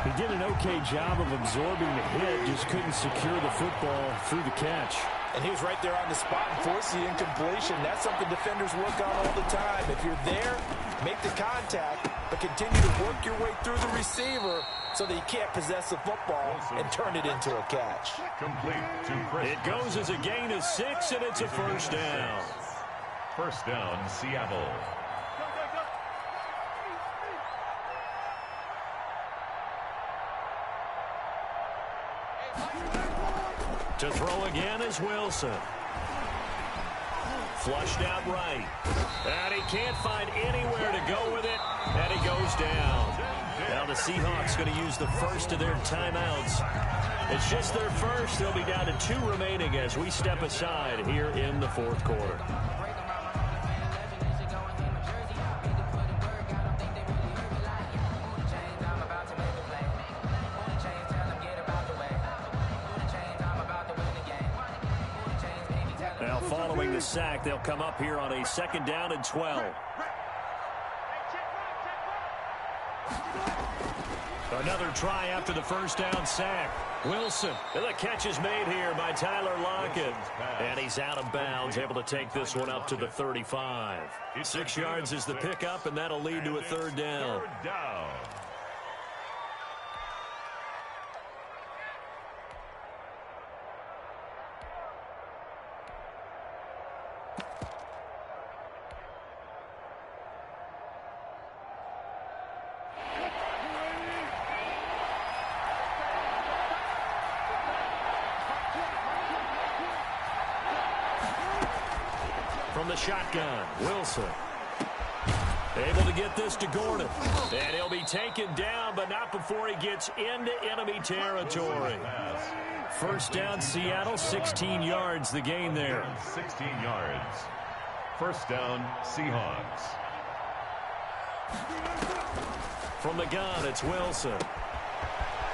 He did an okay job of absorbing the hit, just couldn't secure the football through the catch. And he was right there on the spot and forced the incompletion. That's something defenders work on all the time. If you're there, make the contact, but continue to work your way through the receiver so that you can't possess the football and turn it into a catch. Complete to Chris. It goes as a gain of 6, and it's a 1st down. 1st down, Seattle. To throw again is Wilson. Flushed out right. And he can't find anywhere to go with it. And he goes down. Now the Seahawks going to use the first of their timeouts. It's just their first. They'll be down to 2 remaining as we step aside here in the fourth quarter. Now following the sack, they'll come up here on a 2nd down and 12. Another try after the first down sack. Wilson. And the catch is made here by Tyler Lockett. And he's out of bounds, able to take this one up to the 35. 6 yards is the pickup, and that'll lead to a 3rd down. From the shotgun, Wilson. Able to get this to Gordon. And he'll be taken down, but not before he gets into enemy territory. 1st down, Seattle, 16 yards the gain there. 16 yards. 1st down, Seahawks. From the gun, it's Wilson.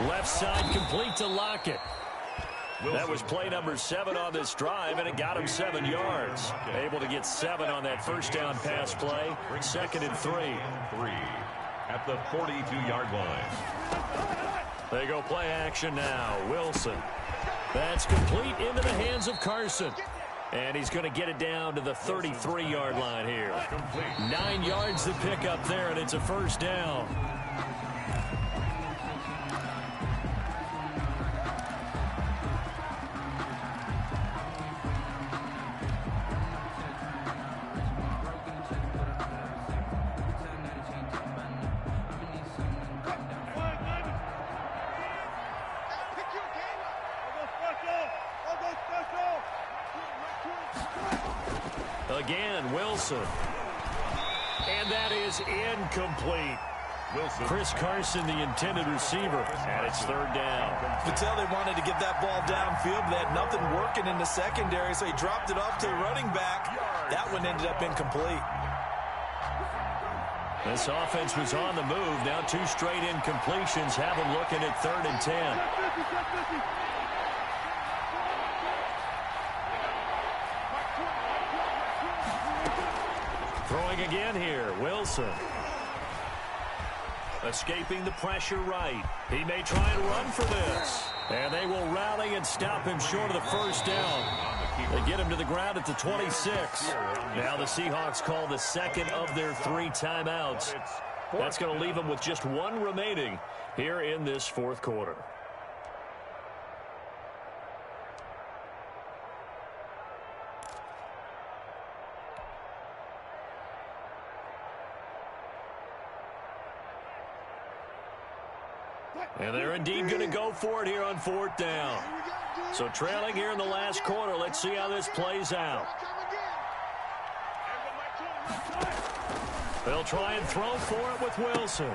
Left side complete to Lockett. That was play number 7 on this drive, and it got him 7 yards. Able to get 7 on that 1st down pass play. 2nd and 3. At the 42-yard line. They go play action now. Wilson. That's complete into the hands of Carson. And he's going to get it down to the 33-yard line here. 9 yards to pick up there, and it's a 1st down. Again, Wilson. And that is incomplete. Chris Carson, the intended receiver, and it's 3rd down. You could tell they wanted to get that ball downfield, but they had nothing working in the secondary, so he dropped it off to the running back. That one ended up incomplete. This offense was on the move. Now 2 straight incompletions have them looking at 3rd and 10. Throwing again here, Wilson. Escaping the pressure right. He may try and run for this. And they will rally and stop him short of the 1st down. They get him to the ground at the 26. Now the Seahawks call the 2nd of their 3 timeouts. That's going to leave them with just 1 remaining here in this 4th quarter. And they're indeed going to go for it here on 4th down. So trailing here in the last quarter. Let's see how this plays out. They'll try and throw for it with Wilson.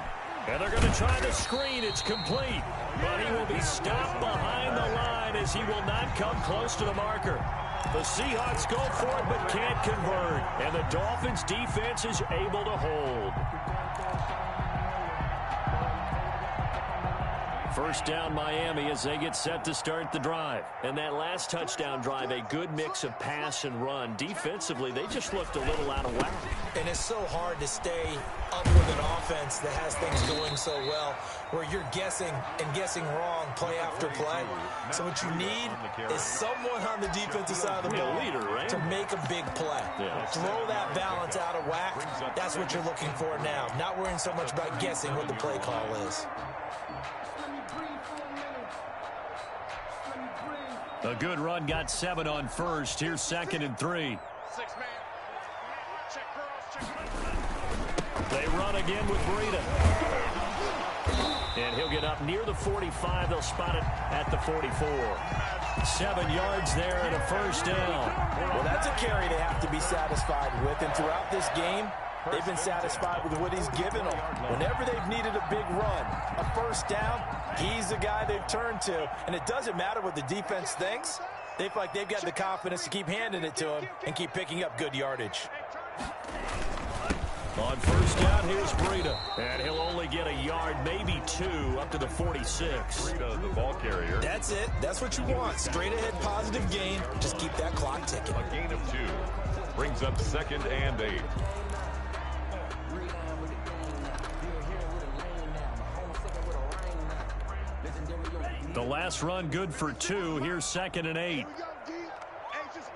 And they're going to try the screen. It's complete. But he will be stopped behind the line as he will not come close to the marker. The Seahawks go for it but can't convert. And the Dolphins defense is able to hold. 1st down Miami as they get set to start the drive. And that last touchdown drive, a good mix of pass and run. Defensively, they just looked a little out of whack. And it's so hard to stay up with an offense that has things going so well, where you're guessing and guessing wrong play after play. So what you need is someone on the defensive side of the ball to make a big play. Throw that balance out of whack. That's what you're looking for now. Not worrying so much about guessing what the play call is. A good run got 7 on 1st. Here's 2nd and 3. They run again with Breida. And he'll get up near the 45. They'll spot it at the 44. 7 yards there and a first down. Well, that's a carry they have to be satisfied with. And throughout this game, they've been satisfied with what he's given them. Whenever they've needed a big run, a first down, he's the guy they've turned to. And it doesn't matter what the defense thinks. They feel like they've got the confidence to keep handing it to him and keep picking up good yardage. On first down, here's Breida. And he'll only get a yard, maybe 2, up to the 46. Breida, the ball carrier. That's it. That's what you want. Straight ahead positive gain. Just keep that clock ticking. A gain of 2. Brings up 2nd and 8. The last run good for 2. Here's 2nd and 8. Here we go, D. It's just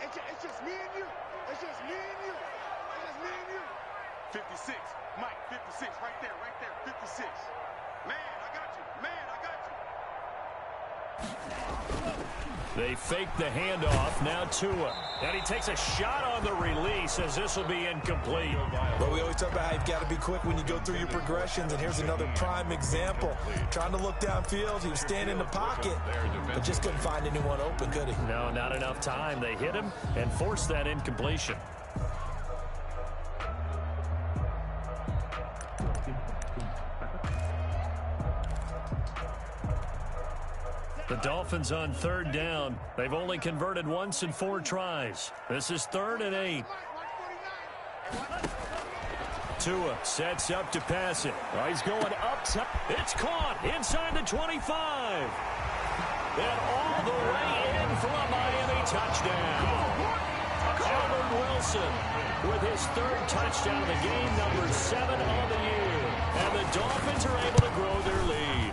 me and you. It's just me and you. It's just me and you. 56. Mike, 56. Right there. 56. Man, I got you. Man, I got you. They fake the handoff. Now Tua. And he takes a shot on the release as this will be incomplete. But we always talk about how you've got to be quick when you go through your progressions, and here's another prime example. Trying to look downfield, he was standing in the pocket, but just couldn't find anyone open, could he? No, not enough time. They hit him and forced that incompletion. The Dolphins on 3rd down. They've only converted once in 4 tries. This is 3rd and 8. Tua sets up to pass it. Oh, he's going up. It's caught inside the 25. And all the way in for a Miami touchdown. Albert Wilson with his 3rd touchdown of the game, number 7 on the year. And the Dolphins are able to grow their lead.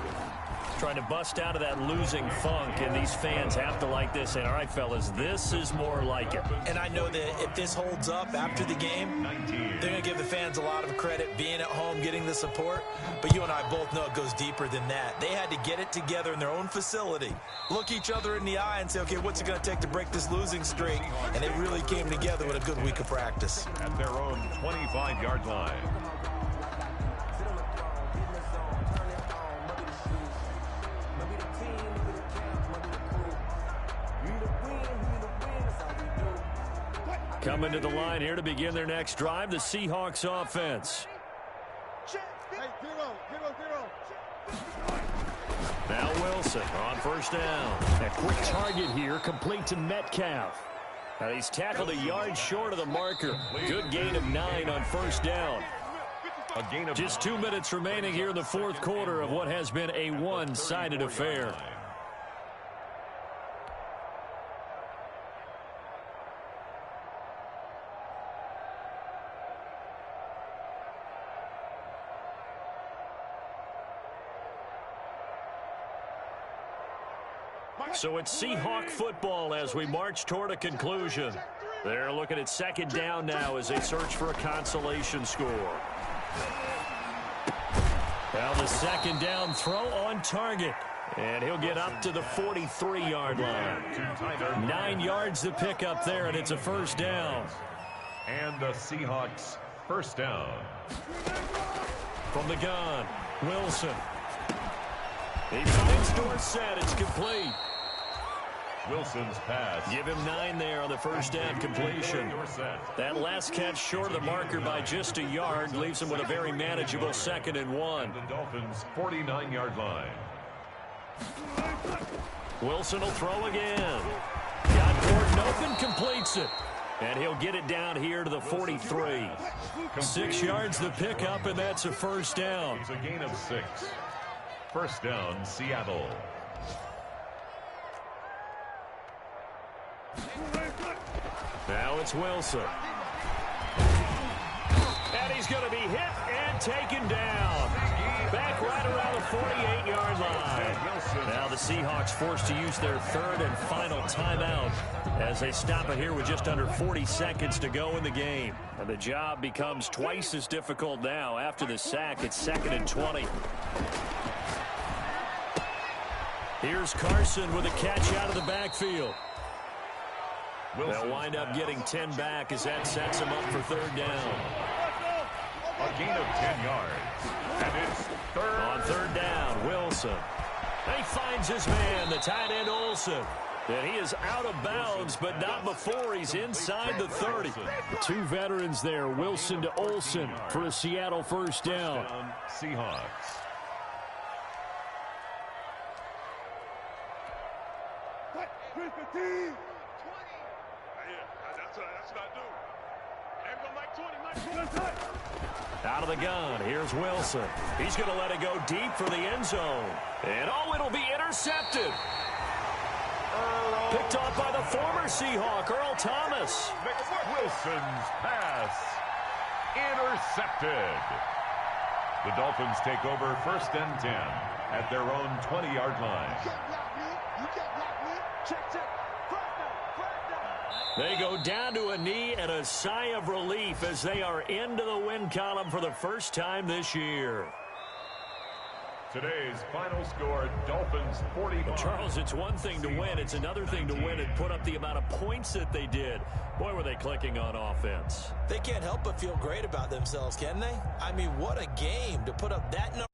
Trying to bust out of that losing funk, and these fans have to like this. And all right, fellas, this is more like it. And I know that if this holds up after the game, they're going to give the fans a lot of credit, being at home, getting the support. But you and I both know it goes deeper than that. They had to get it together in their own facility, look each other in the eye and say, okay, what's it going to take to break this losing streak? And they really came together with a good week of practice. At their own 25-yard line. Coming to the line here to begin their next drive, the Seahawks offense. Hey, 0. Now Wilson on first down. A quick target here, complete to Metcalf. Now he's tackled a yard short of the marker. Good gain of 9 on first down. A gain of Just 2 minutes remaining here in the 4th quarter of what has been a one-sided affair. So it's Seahawk football as we march toward a conclusion. They're looking at 2nd down now as they search for a consolation score. Now the 2nd down throw on target. And he'll get up to the 43-yard line. 9 yards to pick up there, and it's a first down. And the Seahawks first down. From the gun, Wilson. He finds Dorsett. It's complete. Wilson's pass. Give him 9 there on the first down completion. That last catch short of the marker by just a yard leaves him with a very manageable 2nd and 1. The Dolphins' 49-yard line. Wilson will throw again. Got Gordon open, completes it. And he'll get it down here to the 43. 6 yards to pick up, and that's a first down. It's a gain of 6. First down, Seattle. Now it's Wilson. And he's going to be hit and taken down. Back right around the 48-yard line. Now the Seahawks forced to use their 3rd and final timeout as they stop it here with just under 40 seconds to go in the game. And the job becomes twice as difficult now. After the sack, it's 2nd and 20. Here's Carson with a catch out of the backfield. They'll wind up getting 10 back as that sets them up for 3rd down. A gain of 10 yards. And it's 3rd. On 3rd down, Wilson. And he finds his man, the tight end Olsen. And he is out of bounds, but not before he's inside the 30. Two veterans there, Wilson to Olsen for a Seattle first down. Seahawks. Out of the gun, here's Wilson. He's going to let it go deep for the end zone. And oh, it'll be intercepted. Picked off by the former Seahawk, Earl Thomas. Wilson's pass intercepted. The Dolphins take over 1st and 10 at their own 20-yard line. They go down to a knee and a sigh of relief as they are into the win column for the first time this year. Today's final score, Dolphins 45. Charles, it's one thing to win. It's another thing to win and put up the amount of points that they did. Boy, were they clicking on offense. They can't help but feel great about themselves, can they? I mean, what a game to put up that number.